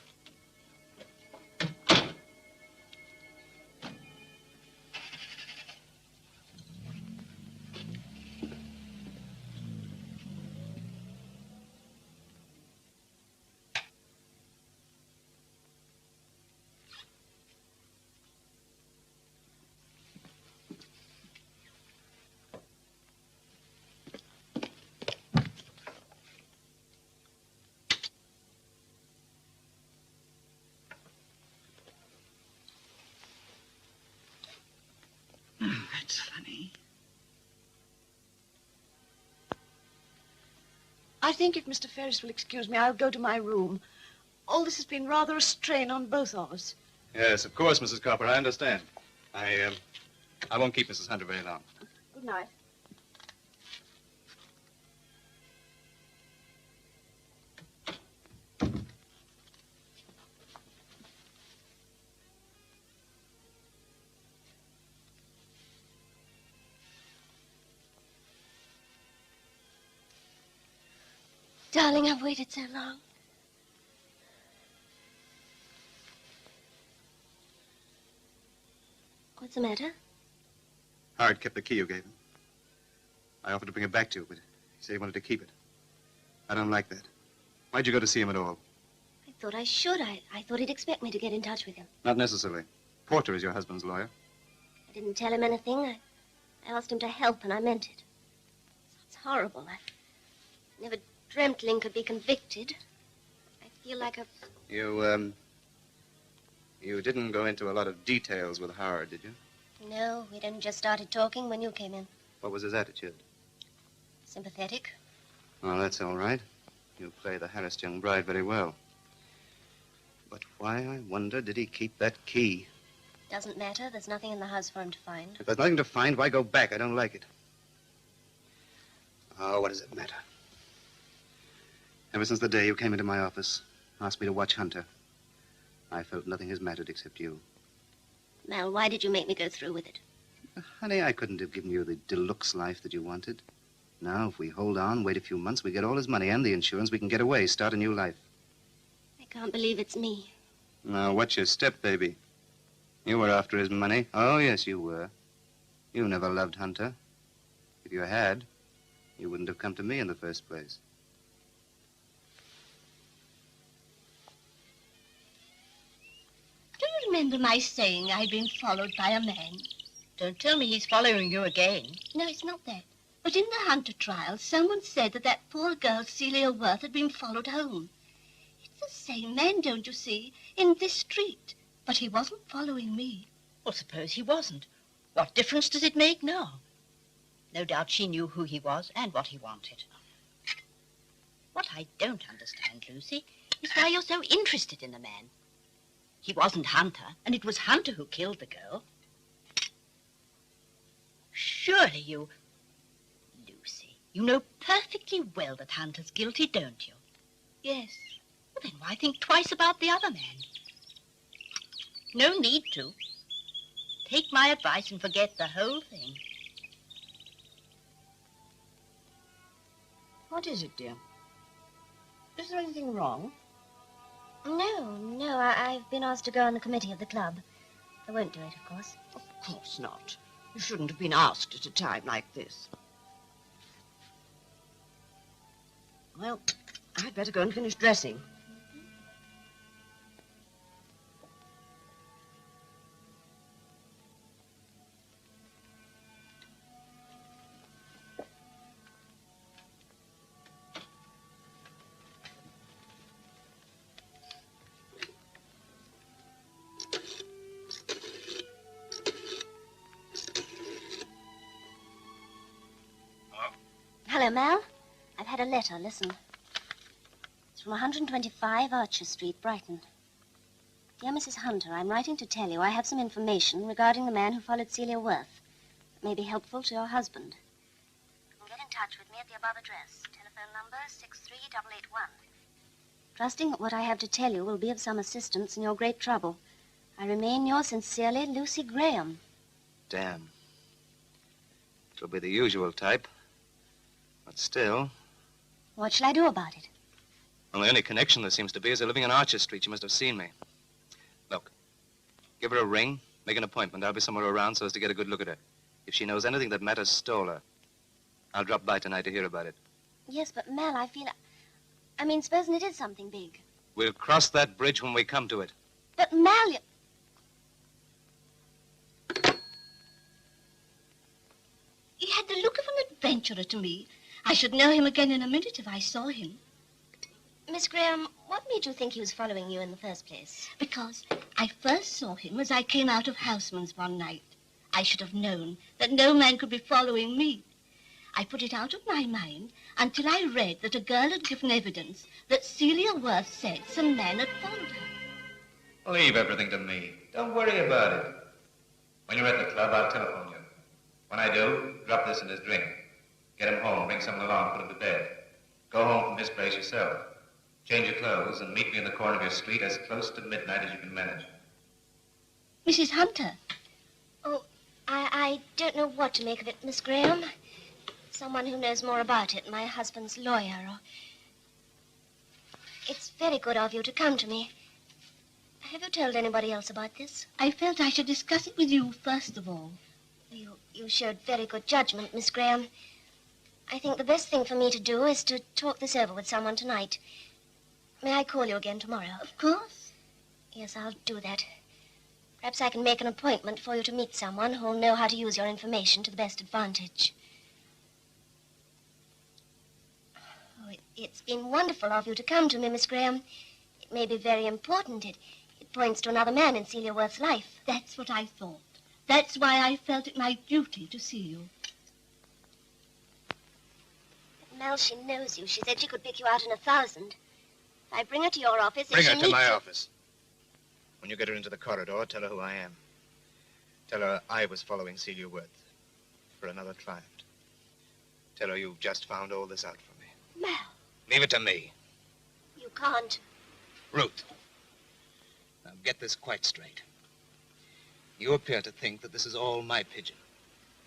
Speaker 8: That's funny.
Speaker 13: I think if Mr. Ferris will excuse me, I'll go to my room. All this has been rather a strain on both of us.
Speaker 15: Yes, of course, Mrs. Copper, I understand. I won't keep Mrs. Hunter very long.
Speaker 13: Good night.
Speaker 2: Darling, I've waited so long. What's the matter?
Speaker 15: Howard kept the key you gave him. I offered to bring it back to you, but he said he wanted to keep it. I don't like that. Why'd you go to see him at all?
Speaker 2: I thought I should. I thought he'd expect me to get in touch with him.
Speaker 15: Not necessarily. Porter is your husband's lawyer.
Speaker 2: I didn't tell him anything. I asked him to help, and I meant it. It's horrible. I never dreamt Lynn could be convicted. I feel like a...
Speaker 15: You didn't go into a lot of details with Howard, did you?
Speaker 2: No, we'd only just started talking when you came in.
Speaker 15: What was his attitude?
Speaker 2: Sympathetic.
Speaker 15: Well, that's all right. You play the harassed young bride very well. But why, I wonder, did he keep that key?
Speaker 2: Doesn't matter. There's nothing in the house for him to find.
Speaker 15: If there's nothing to find, why go back? I don't like it. Oh, what does it matter? Ever since the day you came into my office, asked me to watch Hunter, I felt nothing has mattered except you.
Speaker 2: Mal, why did you make me go through with it?
Speaker 15: Honey, I couldn't have given you the deluxe life that you wanted. Now, if we hold on, wait a few months, we get all his money and the insurance, we can get away, start a new life.
Speaker 2: I can't believe it's me.
Speaker 15: Now, watch your step, baby. You were after his money. Oh, yes, you were. You never loved Hunter. If you had, you wouldn't have come to me in the first place.
Speaker 3: Do you remember my saying I'd been followed by a man? Don't tell me he's following you again. No, it's not that. But in the Hunter trial, someone said that poor girl, Celia Worth, had been followed home. It's the same man, don't you see, in this street. But he wasn't following me.
Speaker 16: Well, suppose he wasn't. What difference does it make now? No doubt she knew who he was and what he wanted. What I don't understand, Lucy, is why you're so interested in the man. He wasn't Hunter, and it was Hunter who killed the girl. Surely you... Lucy, you know perfectly well that Hunter's guilty, don't you?
Speaker 3: Yes.
Speaker 16: Well, then why think twice about the other man? No need to. Take my advice and forget the whole thing.
Speaker 13: What is it, dear? Is there anything wrong?
Speaker 2: No, I've been asked to go on the committee of the club. I won't do it, of course.
Speaker 13: Of course not. You shouldn't have been asked at a time like this. Well, I'd better go and finish dressing.
Speaker 2: Hello, Mal. I've had a letter. Listen. It's from 125 Archer Street, Brighton. Dear Mrs. Hunter, I'm writing to tell you I have some information regarding the man who followed Celia Worth. It may be helpful to your husband. You can get in touch with me at the above address. Telephone number 63881. Trusting that what I have to tell you will be of some assistance in your great trouble, I remain yours sincerely, Lucy Graham.
Speaker 9: Damn. It'll be the usual type. But still...
Speaker 2: What shall I do about it?
Speaker 9: Well, the only connection there seems to be is they're living on Archer Street. She must have seen me. Look, give her a ring, make an appointment. I'll be somewhere around so as to get a good look at her. If she knows anything that Matt stole her, I'll drop by tonight to hear about it.
Speaker 2: Yes, but Mel, I feel... I mean, supposing it is something big.
Speaker 9: We'll cross that bridge when we come to it.
Speaker 2: But Mel, you...
Speaker 16: He had the look of an adventurer to me. I should know him again in a minute if I saw him.
Speaker 2: Miss Graham, what made you think he was following you in the first place?
Speaker 16: Because I first saw him as I came out of Houseman's one night. I should have known that no man could be following me. I put it out of my mind until I read that a girl had given evidence that Celia Worth said some man had followed her.
Speaker 15: Leave everything to me. Don't worry about it. When you're at the club, I'll telephone you. When I do, drop this in his drink. Get him home, bring someone along, put him to bed. Go home from his place yourself. Change your clothes and meet me in the corner of your street as close to midnight as you can manage.
Speaker 16: Mrs. Hunter.
Speaker 2: Oh, I don't know what to make of it, Miss Graham. Someone who knows more about it, my husband's lawyer, or... It's very good of you to come to me. Have you told anybody else about this?
Speaker 16: I felt I should discuss it with you first of all.
Speaker 2: You showed very good judgment, Miss Graham. I think the best thing for me to do is to talk this over with someone tonight. May I call you again tomorrow?
Speaker 16: Of course.
Speaker 2: Yes, I'll do that. Perhaps I can make an appointment for you to meet someone who'll know how to use your information to the best advantage. Oh, it's been wonderful of you to come to me, Miss Graham. It may be very important. It points to another man in Celia Worth's life.
Speaker 16: That's what I thought. That's why I felt it my duty to see you.
Speaker 2: Mel, she knows you. She said she could pick you out in 1,000. If I bring her to your office...
Speaker 9: Bring her to my office. When you get her into the corridor, tell her who I am. Tell her I was following Celia Worth for another client. Tell her you've just found all this out for me.
Speaker 2: Mel.
Speaker 9: Leave it to me.
Speaker 2: You can't.
Speaker 9: Ruth. Now get this quite straight. You appear to think that this is all my pigeon.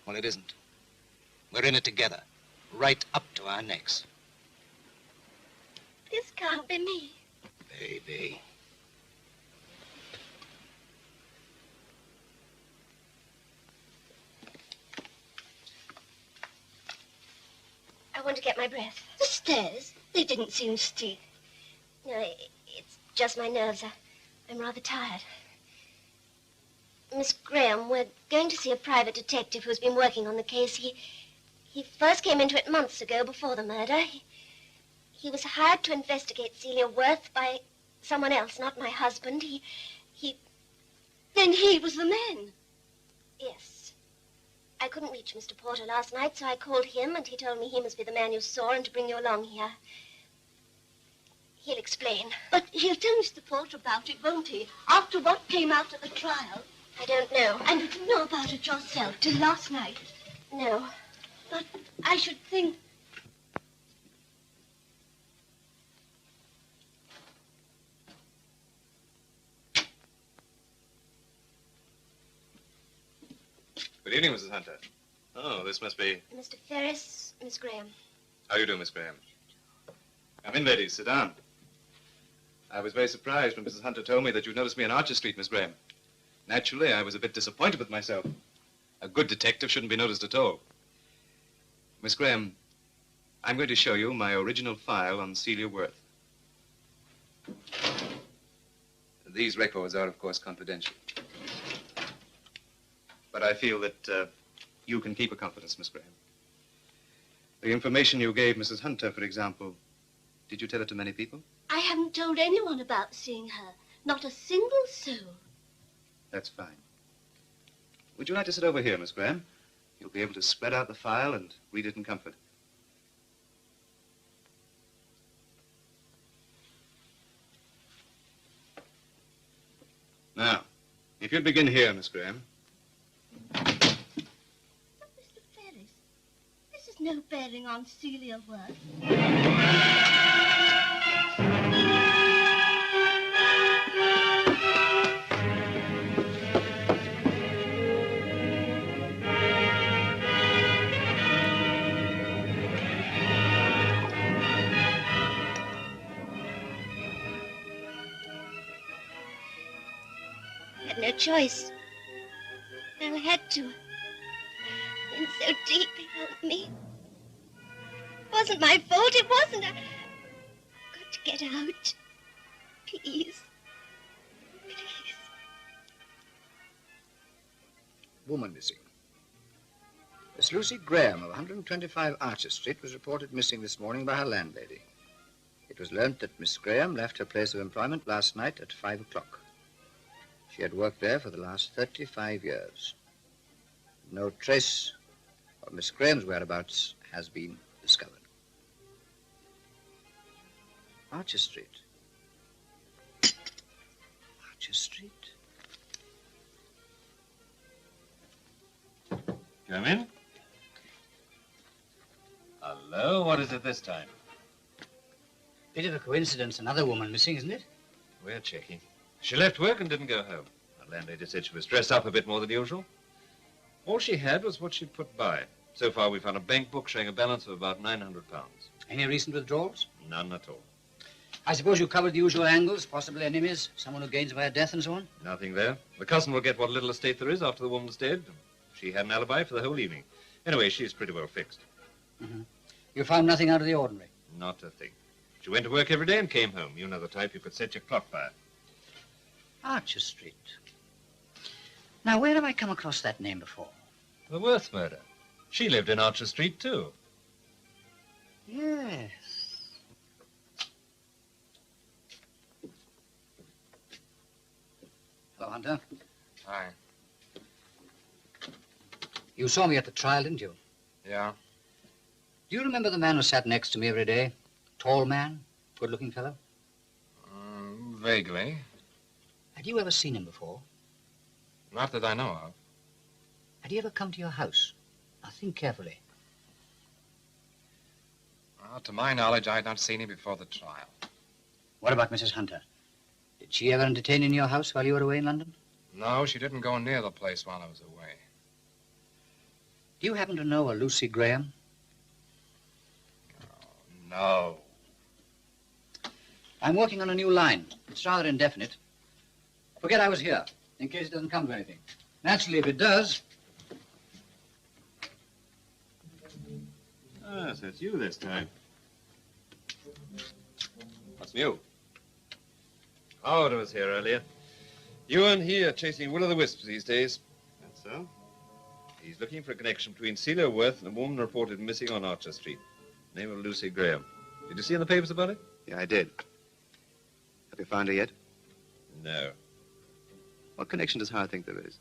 Speaker 9: Well, it isn't. We're in it together, right up to our necks.
Speaker 2: This can't be me.
Speaker 9: Baby.
Speaker 2: I want to get my breath.
Speaker 16: The stairs? They didn't seem steep.
Speaker 2: No, it's just my nerves. I'm rather tired. Miss Graham, we're going to see a private detective who's been working on the case. He first came into it months ago before the murder. He was hired to investigate Celia Worth by someone else, not my husband.
Speaker 16: Then he was the man.
Speaker 2: Yes. I couldn't reach Mr. Porter last night, so I called him, and he told me he must be the man you saw and to bring you along here. He'll explain.
Speaker 16: But he'll tell Mr. Porter about it, won't he? After what came out at the trial.
Speaker 2: I don't know.
Speaker 16: And you didn't know about it yourself till last night?
Speaker 2: No.
Speaker 16: But I should think...
Speaker 15: Good evening, Mrs. Hunter. Oh, this must be...
Speaker 2: Mr. Ferris, Miss Graham.
Speaker 15: How do you do, Miss Graham? Come in, ladies. Sit down. I was very surprised when Mrs. Hunter told me that you'd noticed me on Archer Street, Miss Graham. Naturally, I was a bit disappointed with myself. A good detective shouldn't be noticed at all. Miss Graham, I'm going to show you my original file on Celia Worth. These records are, of course, confidential. But I feel that you can keep a confidence, Miss Graham. The information you gave Mrs. Hunter, for example, did you tell it to many people?
Speaker 16: I haven't told anyone about seeing her. Not a single soul.
Speaker 15: That's fine. Would you like to sit over here, Miss Graham? You'll be able to spread out the file and read it in comfort. If you'd begin here, Miss Graham.
Speaker 2: Mr. Ferris, this is no bearing on Celia Worth. No choice. I had to. In so deep, help me. It wasn't my fault, it wasn't. I got to get out. Please. Please.
Speaker 11: Woman missing. Miss Lucy Graham of 125 Archer Street was reported missing this morning by her landlady. It was learnt that Miss Graham left her place of employment last night at 5 o'clock. She had worked there for the last 35 years. No trace of Miss Graham's whereabouts has been discovered. Archer Street. Archer Street?
Speaker 5: Come in. Hello, what is it this time?
Speaker 8: Bit of a coincidence, another woman missing, isn't it?
Speaker 5: We're checking. She left work and didn't go home. The landlady said she was dressed up a bit more than usual. All she had was what she'd put by. So far, we found a bank book showing a balance of about £900.
Speaker 8: Any recent withdrawals?
Speaker 5: None at all.
Speaker 8: I suppose you covered the usual angles, possibly enemies, someone who gains by a death and so on?
Speaker 5: Nothing there. The cousin will get what little estate there is after the woman's dead. She had an alibi for the whole evening. Anyway, she's pretty well fixed.
Speaker 8: Mm-hmm. You found nothing out of the ordinary?
Speaker 5: Not a thing. She went to work every day and came home. You know the type, you could set your clock by.
Speaker 8: Archer Street. Now, where have I come across that name before?
Speaker 5: The Worth murder. She lived in Archer Street, too.
Speaker 8: Yes. Hello, Hunter.
Speaker 9: Hi.
Speaker 8: You saw me at the trial, didn't you?
Speaker 9: Yeah.
Speaker 8: Do you remember the man who sat next to me every day? Tall man, good-looking fellow?
Speaker 9: Vaguely.
Speaker 8: Had you ever seen him before?
Speaker 9: Not that I know of.
Speaker 8: Had he ever come to your house? Now, think carefully.
Speaker 9: Well, to my knowledge, I had not seen him before the trial.
Speaker 8: What about Mrs. Hunter? Did she ever entertain in your house while you were away in London?
Speaker 9: No, she didn't go near the place while I was away.
Speaker 8: Do you happen to know a Lucy Graham?
Speaker 9: No.
Speaker 8: I'm working on a new line. It's rather indefinite. Forget I was here, in case it doesn't come to anything. Naturally, if it does...
Speaker 5: Ah, so it's you this time. What's new? Howard was here earlier. You and he are chasing will-o'-the-wisps these days. That's so? He's looking for a connection between Celia Worth and a woman reported missing on Archer Street. Name of Lucy Graham. Did you see in the papers about it?
Speaker 15: Yeah, I did. Have you found her yet?
Speaker 5: No.
Speaker 15: What connection does Howard think there is?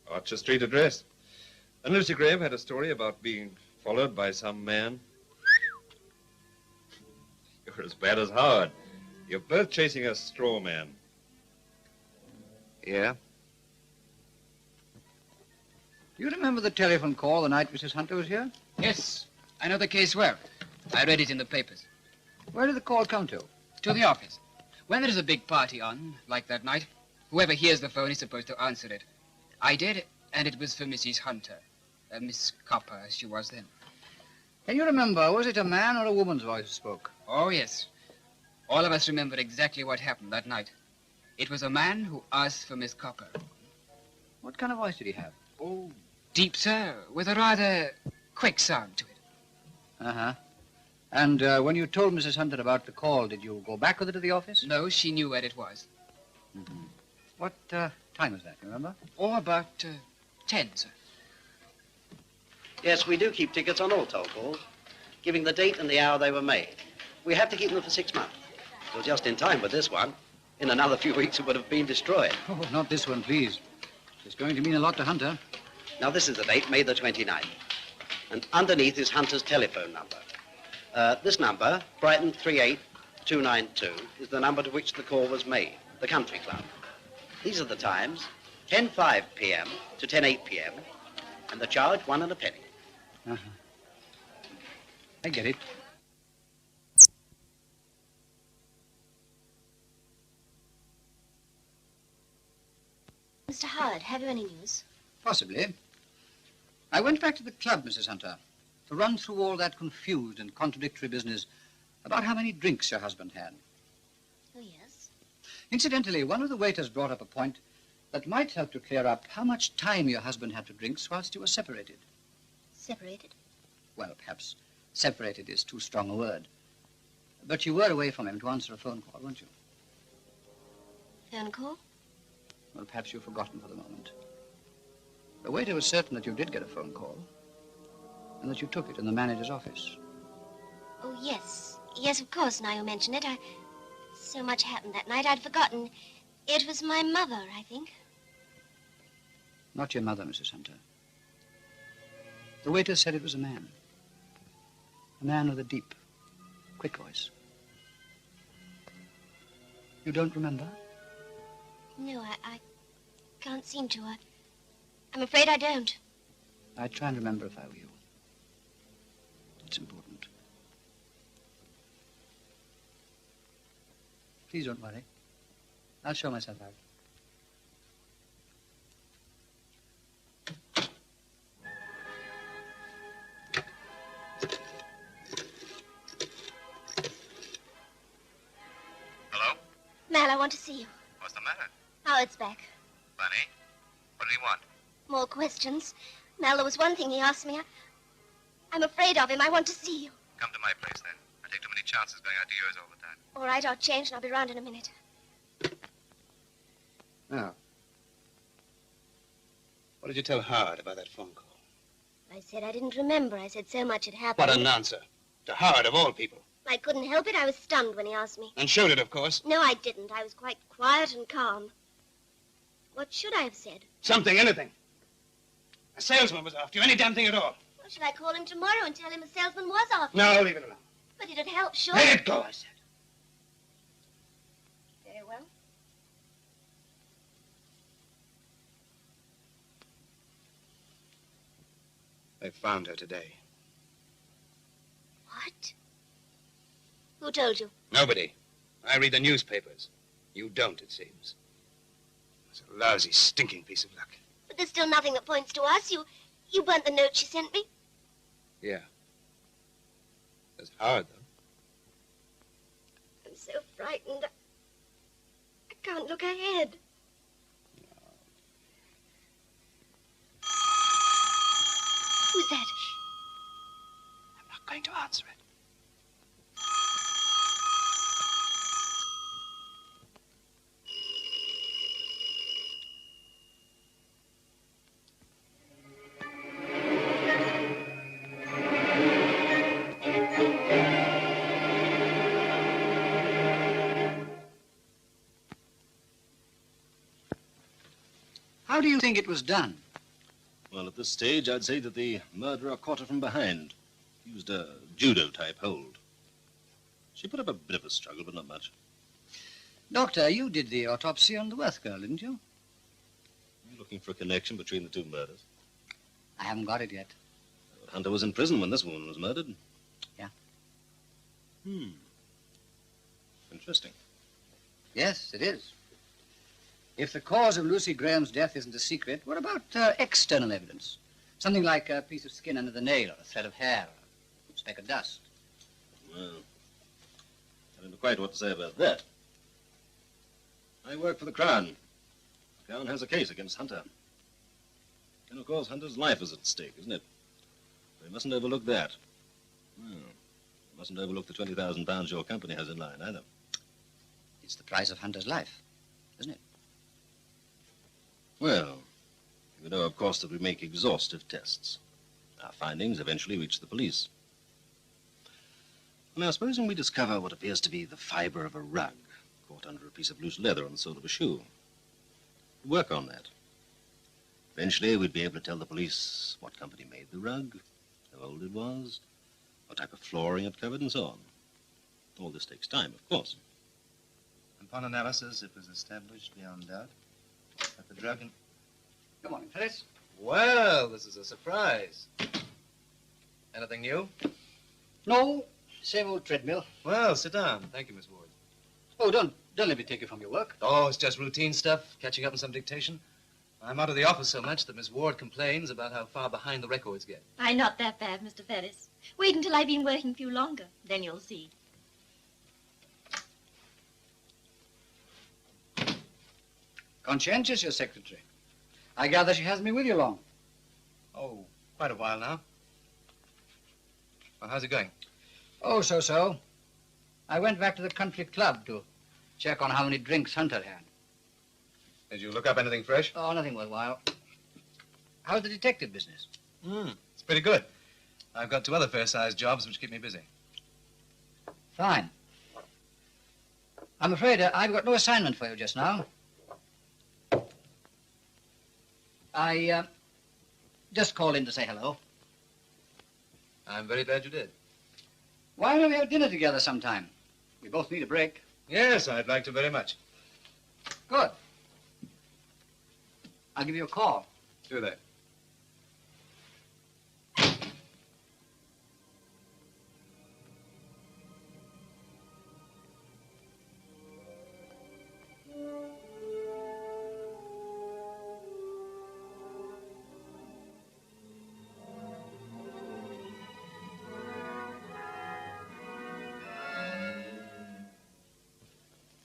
Speaker 5: Archer Street address. And Lucy Graham had a story about being followed by some man. You're as bad as Howard. You're both chasing a straw man.
Speaker 15: Yeah?
Speaker 11: Do you remember the telephone call the night Mrs. Hunter was here?
Speaker 17: Yes, I know the case well. I read it in the papers.
Speaker 11: Where did the call come to?
Speaker 17: To the office. When there is a big party on, like that night, whoever hears the phone is supposed to answer it. I did, and it was for Mrs. Hunter. Miss Copper, as she was then.
Speaker 11: Can you remember, was it a man or a woman's voice who spoke?
Speaker 17: Oh, yes. All of us remember exactly what happened that night. It was a man who asked for Miss Copper.
Speaker 11: What kind of voice did he have?
Speaker 17: Oh, deep, sir, with a rather quick sound to it.
Speaker 11: Uh-huh. And when you told Mrs. Hunter about the call, did you go back with her to the office?
Speaker 17: No, she knew where it was.
Speaker 11: Mm-hmm. What time was that, remember?
Speaker 17: Oh, about 10, sir.
Speaker 18: Yes, we do keep tickets on all toll calls, giving the date and the hour they were made. We have to keep them for 6 months. So just in time with this one. In another few weeks, it would have been destroyed.
Speaker 11: Oh, not this one, please. It's going to mean a lot to Hunter.
Speaker 18: Now, this is the date, May the 29th. And underneath is Hunter's telephone number. This number, Brighton 38292, is the number to which the call was made, the country club. These are the times, 10:05 p.m. to 10:08 p.m. and the charge 1 and a penny.
Speaker 11: Uh-huh. I get it.
Speaker 2: Mr. Howard, have you any news?
Speaker 11: Possibly. I went back to the club, Mrs. Hunter, to run through all that confused and contradictory business about how many drinks your husband had.
Speaker 2: Oh, yes?
Speaker 11: Incidentally, one of the waiters brought up a point that might help to clear up how much time your husband had to drinks whilst you were separated.
Speaker 2: Separated?
Speaker 11: Well, perhaps separated is too strong a word. But you were away from him to answer a phone call, weren't you?
Speaker 2: Phone call?
Speaker 11: Well, perhaps you've forgotten for the moment. The waiter was certain that you did get a phone call and that you took it in the manager's office.
Speaker 2: Oh, yes. Yes, of course, now you mention it. So much happened that night, I'd forgotten. It was my mother, I think.
Speaker 11: Not your mother, Mrs. Hunter. The waiter said it was a man. A man with a deep, quick voice. You don't remember?
Speaker 2: No, I can't seem to. I'm afraid I don't.
Speaker 11: I'd try and remember if I were you. It's important. Please don't worry. I'll show myself out.
Speaker 19: Hello?
Speaker 2: Mal, I want to see you.
Speaker 19: What's the matter?
Speaker 2: Howard's back.
Speaker 19: Bunny? What do you want?
Speaker 2: More questions. Mal, there was one thing he asked me. I'm afraid of him. I want to see you.
Speaker 19: Come to my place, then. I take too many chances going out to yours all the time.
Speaker 2: All right, I'll change and I'll be round in a minute.
Speaker 18: Now, what did you tell Howard about that phone call?
Speaker 2: I said I didn't remember. I said so much had happened.
Speaker 18: What an answer. To Howard, of all people.
Speaker 2: I couldn't help it. I was stunned when he asked me.
Speaker 18: And showed it, of course.
Speaker 2: No, I didn't. I was quite quiet and calm. What should I have said?
Speaker 18: Something, anything. A salesman was after you, any damn thing at all.
Speaker 2: Well, should I call him tomorrow and tell him a salesman was after
Speaker 18: No,
Speaker 2: me?
Speaker 18: leave it alone.
Speaker 2: But it'd help, sure.
Speaker 18: Let it go, I said.
Speaker 2: Very well.
Speaker 18: They found her today.
Speaker 2: What? Who told you?
Speaker 18: Nobody. I read the newspapers. You don't, it seems. It's a lousy, stinking piece of luck.
Speaker 2: But there's still nothing that points to us. You burnt the note she sent me.
Speaker 18: Yeah. There's Howard, though.
Speaker 2: I'm so frightened. I can't look ahead. Who's that?
Speaker 18: I'm not going to answer it.
Speaker 11: How do you think it was done?
Speaker 20: Well, at this stage, I'd say that the murderer caught her from behind. Used a judo-type hold. She put up a bit of a struggle, but not much.
Speaker 11: Doctor, you did the autopsy on the Worth girl, didn't you?
Speaker 20: You're looking for a connection between the two murders.
Speaker 11: I haven't got it yet.
Speaker 20: Hunter was in prison when this woman was murdered.
Speaker 11: Yeah.
Speaker 20: Interesting.
Speaker 11: Yes, it is. If the cause of Lucy Graham's death isn't a secret, what about external evidence? Something like a piece of skin under the nail, or a thread of hair, or a speck of dust.
Speaker 20: Well, I don't know quite what to say about that. I work for the Crown. The Crown has a case against Hunter. And, of course, Hunter's life is at stake, isn't it? We mustn't overlook that. Well, we mustn't overlook the £20,000 your company has in line, either.
Speaker 11: It's the price of Hunter's life, isn't it?
Speaker 20: Well, you know, of course, that we make exhaustive tests. Our findings eventually reach the police. Now, supposing we discover what appears to be the fiber of a rug caught under a piece of loose leather on the sole of a shoe. Work on that. Eventually, we'd be able to tell the police what company made the rug, how old it was, what type of flooring it covered, and so on. All this takes time, of course.
Speaker 15: Upon analysis, it was established beyond doubt that the drug
Speaker 11: Good morning, Ferris.
Speaker 15: Well, this is a surprise. Anything new?
Speaker 11: No, same old treadmill.
Speaker 15: Well, sit down. Thank you, Miss Ward.
Speaker 11: Oh, don't let me take you from your work.
Speaker 15: Oh, it's just routine stuff, catching up on some dictation. I'm out of the office so much that Miss Ward complains about how far behind the records get.
Speaker 21: Why, not that bad, Mr. Ferris. Wait until I've been working for you longer. Then you'll see.
Speaker 11: Conscientious, your secretary. I gather she hasn't been with you long.
Speaker 15: Oh, quite a while now. Well, how's it going?
Speaker 11: Oh, so-so. I went back to the country club to check on how many drinks Hunter had.
Speaker 15: Did you look up anything fresh?
Speaker 11: Oh, nothing worthwhile. How's the detective business?
Speaker 15: It's pretty good. I've got 2 other fair-sized jobs which keep me busy.
Speaker 11: Fine. I'm afraid I've got no assignment for you just now. I just called in to say hello.
Speaker 15: I'm very glad you did.
Speaker 11: Why don't we have dinner together sometime? We both need a break.
Speaker 15: Yes, I'd like to very much.
Speaker 11: Good. I'll give you a call.
Speaker 15: Do that.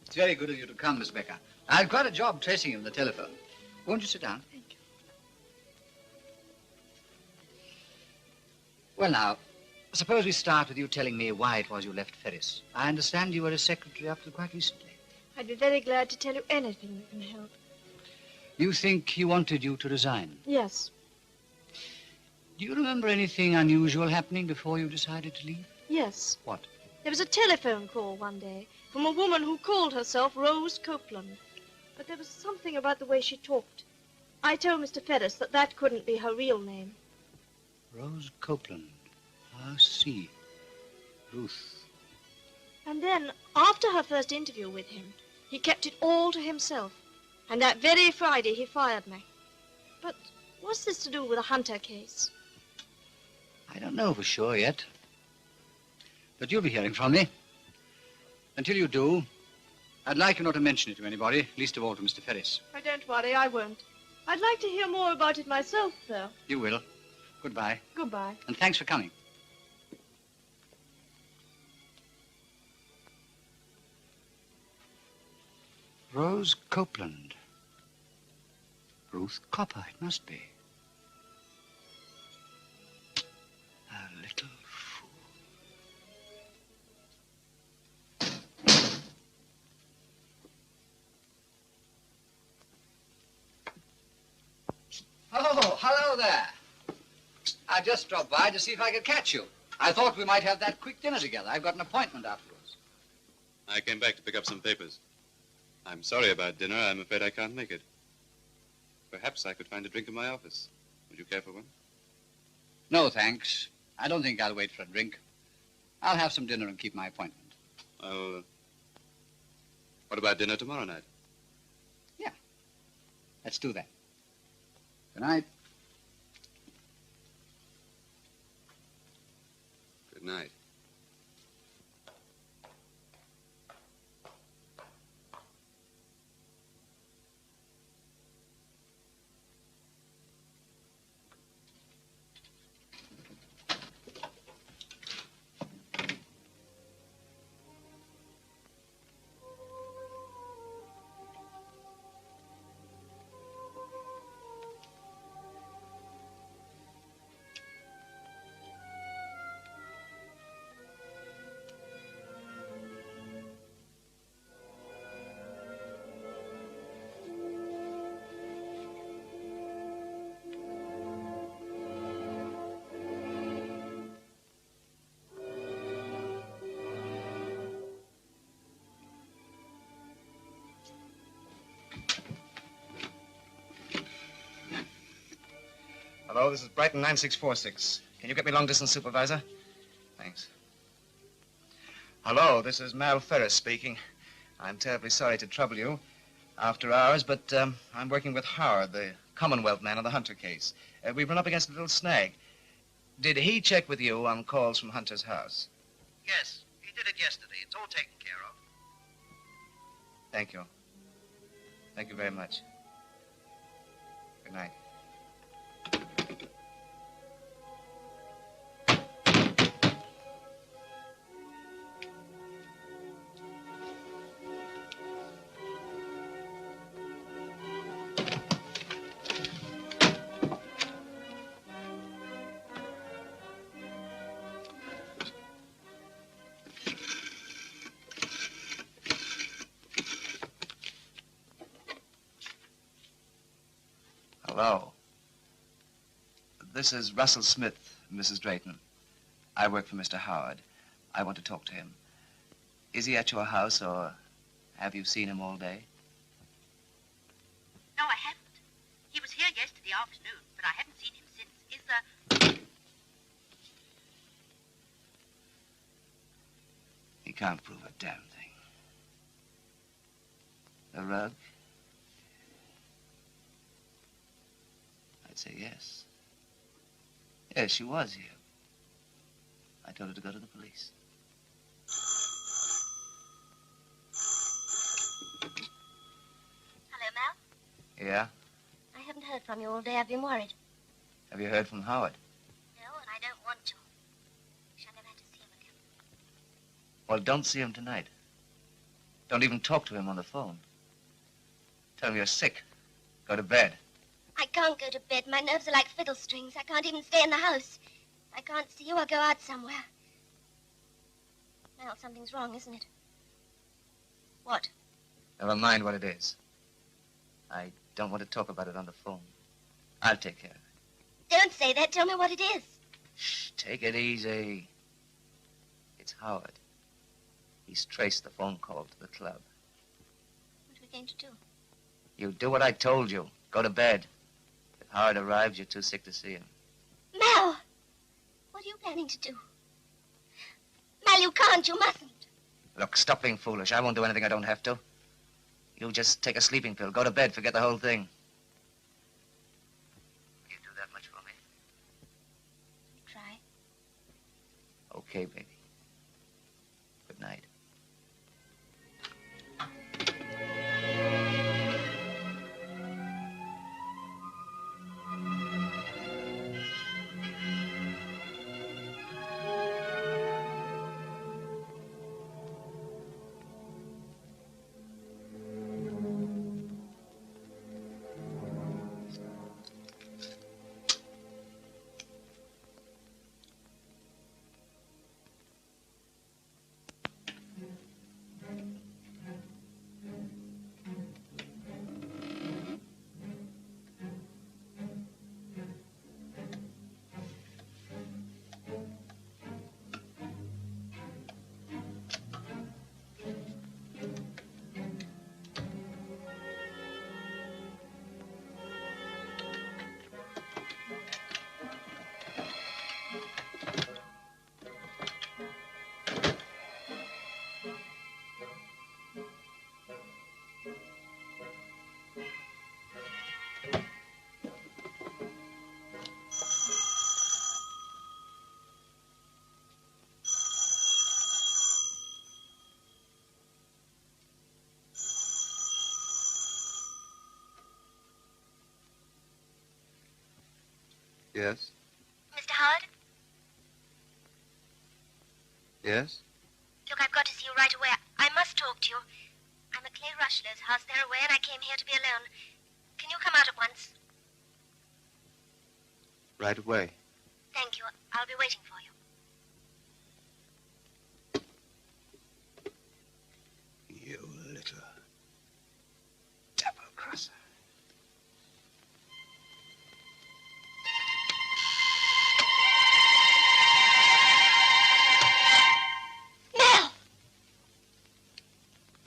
Speaker 11: It's very good of you to come, Miss Becker. I had quite a job tracing you on the telephone. Won't you sit down?
Speaker 13: Thank you.
Speaker 11: Well, now, suppose we start with you telling me why it was you left Ferris. I understand you were a secretary up to quite recently.
Speaker 13: I'd be very glad to tell you anything that can help.
Speaker 11: You think he wanted you to resign?
Speaker 13: Yes.
Speaker 11: Do you remember anything unusual happening before you decided to leave?
Speaker 13: Yes.
Speaker 11: What?
Speaker 13: There was a telephone call one day from a woman who called herself Rose Copeland. But there was something about the way she talked. I told Mr. Ferris that that couldn't be her real name.
Speaker 11: Rose Copeland. I see. Ruth.
Speaker 13: And then, after her first interview with him, he kept it all to himself. And that very Friday, he fired me. But what's this to do with the Hunter case?
Speaker 11: I don't know for sure yet. But you'll be hearing from me. Until you do, I'd like you not to mention it to anybody, least of all to Mr. Ferris.
Speaker 13: Oh, don't worry, I won't. I'd like to hear more about it myself, though.
Speaker 11: You will. Goodbye.
Speaker 13: Goodbye.
Speaker 11: And thanks for coming. Rose Copeland. Ruth Copper, it must be. A little fool. Oh, hello there. I just dropped by to see if I could catch you. I thought we might have that quick dinner together. I've got an appointment afterwards.
Speaker 15: I came back to pick up some papers. I'm sorry about dinner. I'm afraid I can't make it. Perhaps I could find a drink in my office. Would you care for one?
Speaker 11: No, thanks. I don't think I'll wait for a drink. I'll have some dinner and keep my appointment.
Speaker 15: Well, what about dinner tomorrow night?
Speaker 11: Yeah. Let's do that. Good night.
Speaker 15: Good night. Hello, this is Brighton 9646. Can you get me long-distance supervisor? Thanks. Hello, this is Mal Ferris speaking. I'm terribly sorry to trouble you.
Speaker 9: After hours, but I'm working with Howard, the Commonwealth man on the Hunter case. We've run up against a little snag. Did he check with you on calls from Hunter's house?
Speaker 10: Yes, he did it yesterday. It's all taken care of.
Speaker 9: Thank you. Thank you very much. Good night. Hello. This is Russell Smith, Mrs. Drayton. I work for Mr. Howard. I want to talk to him. Is he at your house, or have you seen him all day?
Speaker 16: No, I haven't. He was here yesterday afternoon, but I haven't seen him since. Is there...
Speaker 9: He can't prove a damn thing. The rug? I'd say yes. Yes, she was here. I told her to go to the police.
Speaker 2: Hello, Mal.
Speaker 9: Yeah?
Speaker 2: I haven't heard from you all day. I've been worried.
Speaker 9: Have you heard from Howard?
Speaker 2: No, and I don't want to. Wish I never had to see him again.
Speaker 9: Well, don't see him tonight. Don't even talk to him on the phone. Tell him you're sick. Go to bed.
Speaker 2: I can't go to bed. My nerves are like fiddle strings. I can't even stay in the house. If I can't see you, I'll go out somewhere. Well, something's wrong, isn't it? What?
Speaker 9: Never mind what it is. I don't want to talk about it on the phone. I'll take care of it.
Speaker 2: Don't say that. Tell me what it is.
Speaker 9: Shh, take it easy. It's Howard. He's traced the phone call to the club.
Speaker 2: What are we going to do?
Speaker 9: You do what I told you. Go to bed. If Howard arrives, you're too sick to see him.
Speaker 2: Mal! What are you planning to do? Mal, you can't. You mustn't.
Speaker 9: Look, stop being foolish. I won't do anything I don't have to. You just take a sleeping pill. Go to bed. Forget the whole thing. Can you do that much for me?
Speaker 2: Try.
Speaker 9: Okay, baby. Good night. Yes?
Speaker 2: Mr. Howard?
Speaker 9: Yes?
Speaker 2: Look, I've got to see you right away. I must talk to you. I'm at Clay Rushler's house. They're away, and I came here to be alone. Can you come out at once?
Speaker 9: Right away.
Speaker 2: Thank you. I'll be waiting for you.
Speaker 9: You little double-crosser.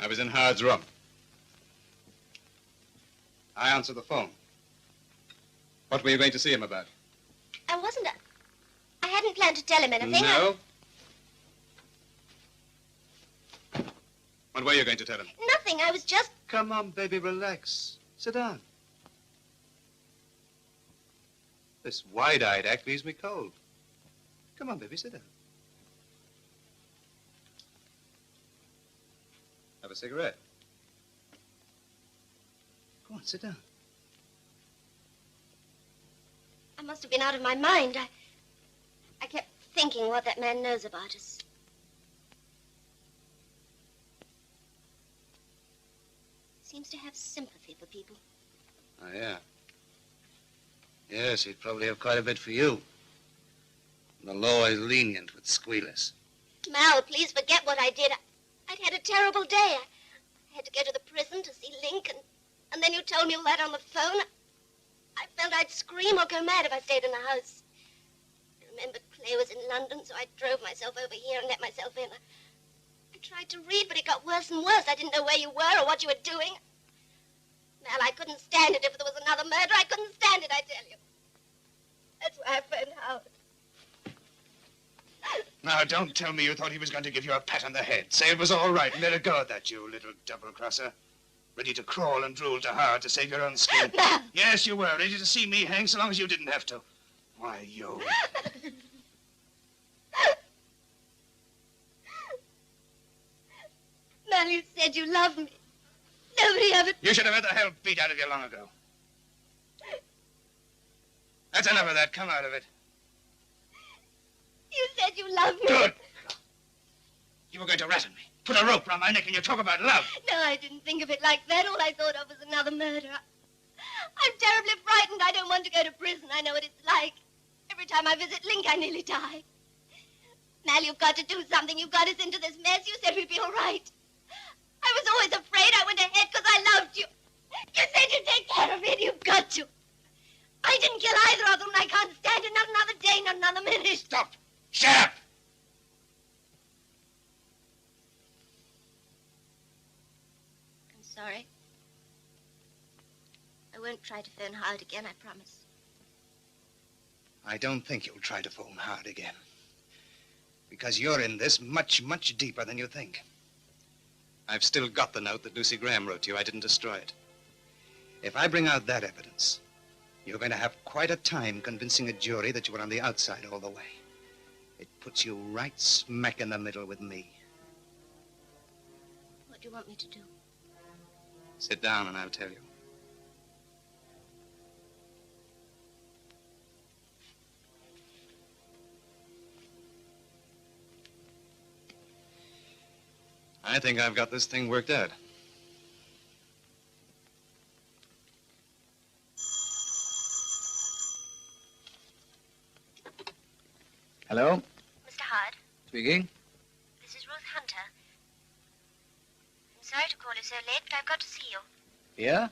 Speaker 15: I was in Howard's room. I answered the phone. What were you going to see him about?
Speaker 2: I hadn't planned to tell him anything.
Speaker 15: No? What were you going to tell him?
Speaker 2: Nothing, I was just...
Speaker 15: Come on, baby, relax. Sit down. This wide-eyed act leaves me cold. Come on, baby, sit down. Have a cigarette. Go on, sit down.
Speaker 2: I must have been out of my mind. I kept thinking what that man knows about us. Seems to have sympathy for people.
Speaker 18: Oh, yeah. Yes, he'd probably have quite a bit for you. The law is lenient with squealers.
Speaker 2: Mal, please forget what I did. I'd had a terrible day. I had to go to the prison to see Link, and then you told me all that on the phone. I felt I'd scream or go mad if I stayed in the house. I remembered Clay was in London, so I drove myself over here and let myself in. I tried to read, but it got worse and worse. I didn't know where you were or what you were doing. Mal, I couldn't stand it if there was another murder. I couldn't stand it, I tell you. That's why I phoned Howard.
Speaker 15: Now, don't tell me you thought he was going to give you a pat on the head. Say it was all right and let it go at that, you little double-crosser. Ready to crawl and drool to Howard to save your own skin. Yes, you were. Ready to see me hang so long as you didn't have to. Why, you...
Speaker 2: Mal, you said you loved me. Nobody ever...
Speaker 15: You should have had the hell beat out of you long ago. That's enough of that. Come out of it.
Speaker 2: You said you loved me.
Speaker 15: Good. You were going to rat at me. Put a rope round my neck and you talk about love.
Speaker 2: No, I didn't think of it like that. All I thought of was another murder. I'm terribly frightened. I don't want to go to prison. I know what it's like. Every time I visit Link, I nearly die. Mal, you've got to do something. You've got us into this mess. You said we'd be all right. I was always afraid. I went ahead because I loved you. You said you'd take care of me, and you've got to. I didn't kill either of them, and I can't stand it. Not another day, not another minute.
Speaker 15: Stop. Shut up.
Speaker 2: I'm sorry. I won't try to phone Howard again, I promise.
Speaker 18: I don't think you'll try to phone Howard again. Because you're in this much, much deeper than you think. I've still got the note that Lucy Graham wrote to you. I didn't destroy it. If I bring out that evidence, you're going to have quite a time convincing a jury that you were on the outside all the way. It puts you right smack in the middle with me.
Speaker 2: What do you want me to do?
Speaker 18: Sit down and I'll tell you. I think I've got this thing worked out.
Speaker 11: Hello?
Speaker 2: Mr. Howard,
Speaker 11: Speaking.
Speaker 2: this is Ruth Hunter. I'm sorry to call you so late, but I've got to see you.
Speaker 11: Here?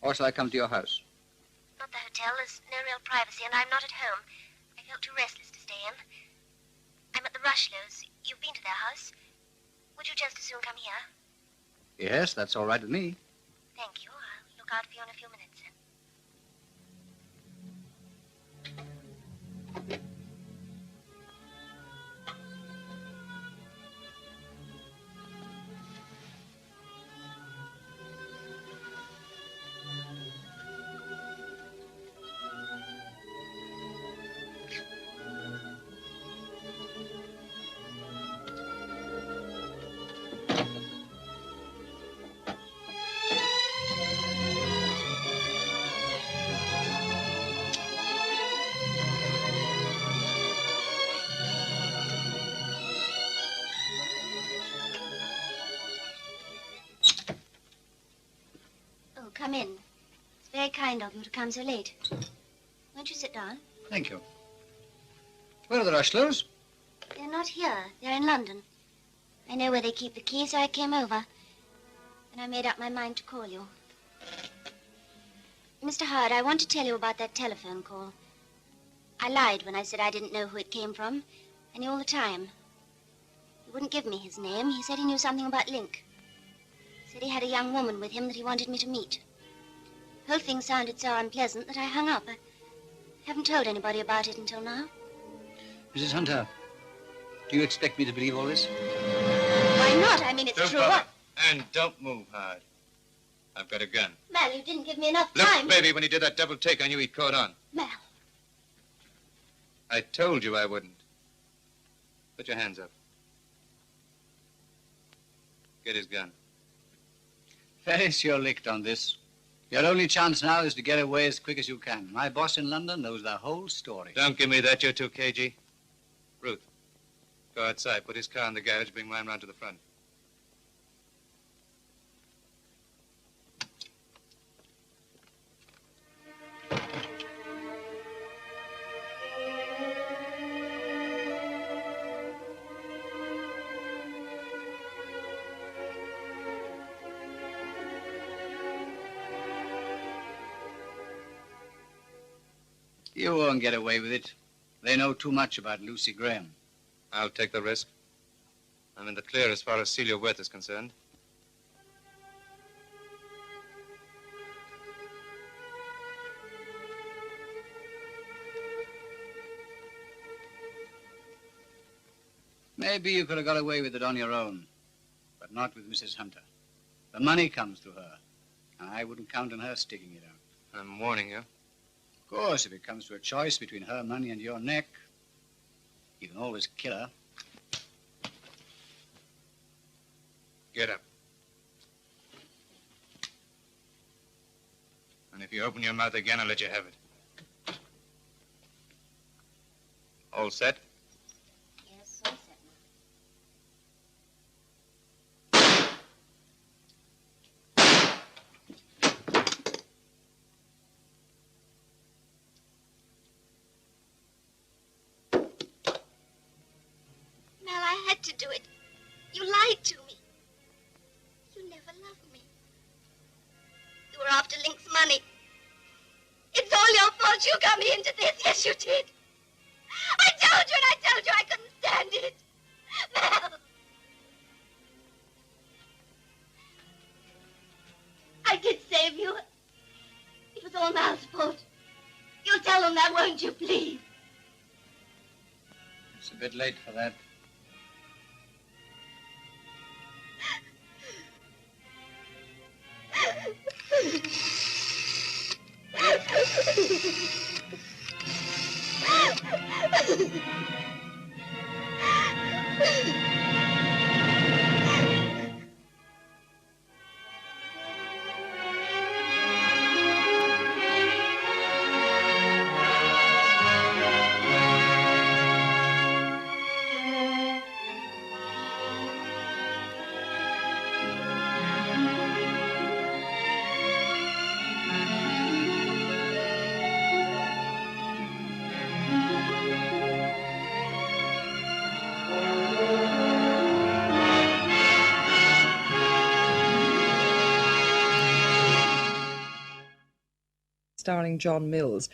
Speaker 11: Or shall I come to your house?
Speaker 2: Not the hotel. There's no real privacy, and I'm not at home. I felt too restless to stay in. I'm at the Rushlows. You've been to their house. Would you just as soon come here?
Speaker 11: Yes, that's all right with me.
Speaker 2: Thank you. I'll look out for you in a few minutes. Come in. It's very kind of you to come so late. Won't you sit down?
Speaker 11: Thank you. Where are the Rushlows?
Speaker 2: They're not here. They're in London. I know where they keep the key, so I came over. And I made up my mind to call you. Mr. Howard, I want to tell you about that telephone call. I lied when I said I didn't know who it came from. I knew all the time. He wouldn't give me his name. He said he knew something about Link. He said he had a young woman with him that he wanted me to meet. The whole thing sounded so unpleasant that I hung up. I haven't told anybody about it until now.
Speaker 11: Mrs. Hunter, do you expect me to believe all this?
Speaker 2: Why I'm not. I mean, it's
Speaker 18: Don't
Speaker 2: true.
Speaker 18: bother. And don't move hard. I've got a gun.
Speaker 2: Mal, you didn't give me enough
Speaker 18: Look,
Speaker 2: time.
Speaker 18: baby, when he did that double take, I knew he'd caught on.
Speaker 2: Mal.
Speaker 18: I told you I wouldn't. Put your hands up. Get his gun.
Speaker 11: Ferris, you're licked on this. Your only chance now is to get away as quick as you can. My boss in London knows the whole story.
Speaker 18: Don't give me that, you're too cagey. Ruth, go outside. Put his car in the garage. Bring mine round to the front.
Speaker 11: You won't get away with it. They know too much about Lucy Graham.
Speaker 18: I'll take the risk. I'm in the clear as far as Celia Worth is concerned.
Speaker 11: Maybe you could have got away with it on your own, but not with Mrs. Hunter. The money comes to her, and I wouldn't count on her sticking it out.
Speaker 18: I'm warning you.
Speaker 11: Of course, if it comes to a choice between her money and your neck, you can always kill her.
Speaker 18: Get up. And if you open your mouth again, I'll let you have it. All set?
Speaker 2: Yes, all set. Mal, I had to do it. You lied to me. You never loved me. You were after Link's money. It's all your fault you got me into this. Yes, you did. I told you I couldn't stand it. Mal. I did save you. It was all Mal's fault. You'll tell him that, won't you, please?
Speaker 11: It's a bit late for that.
Speaker 1: Starring John Mills.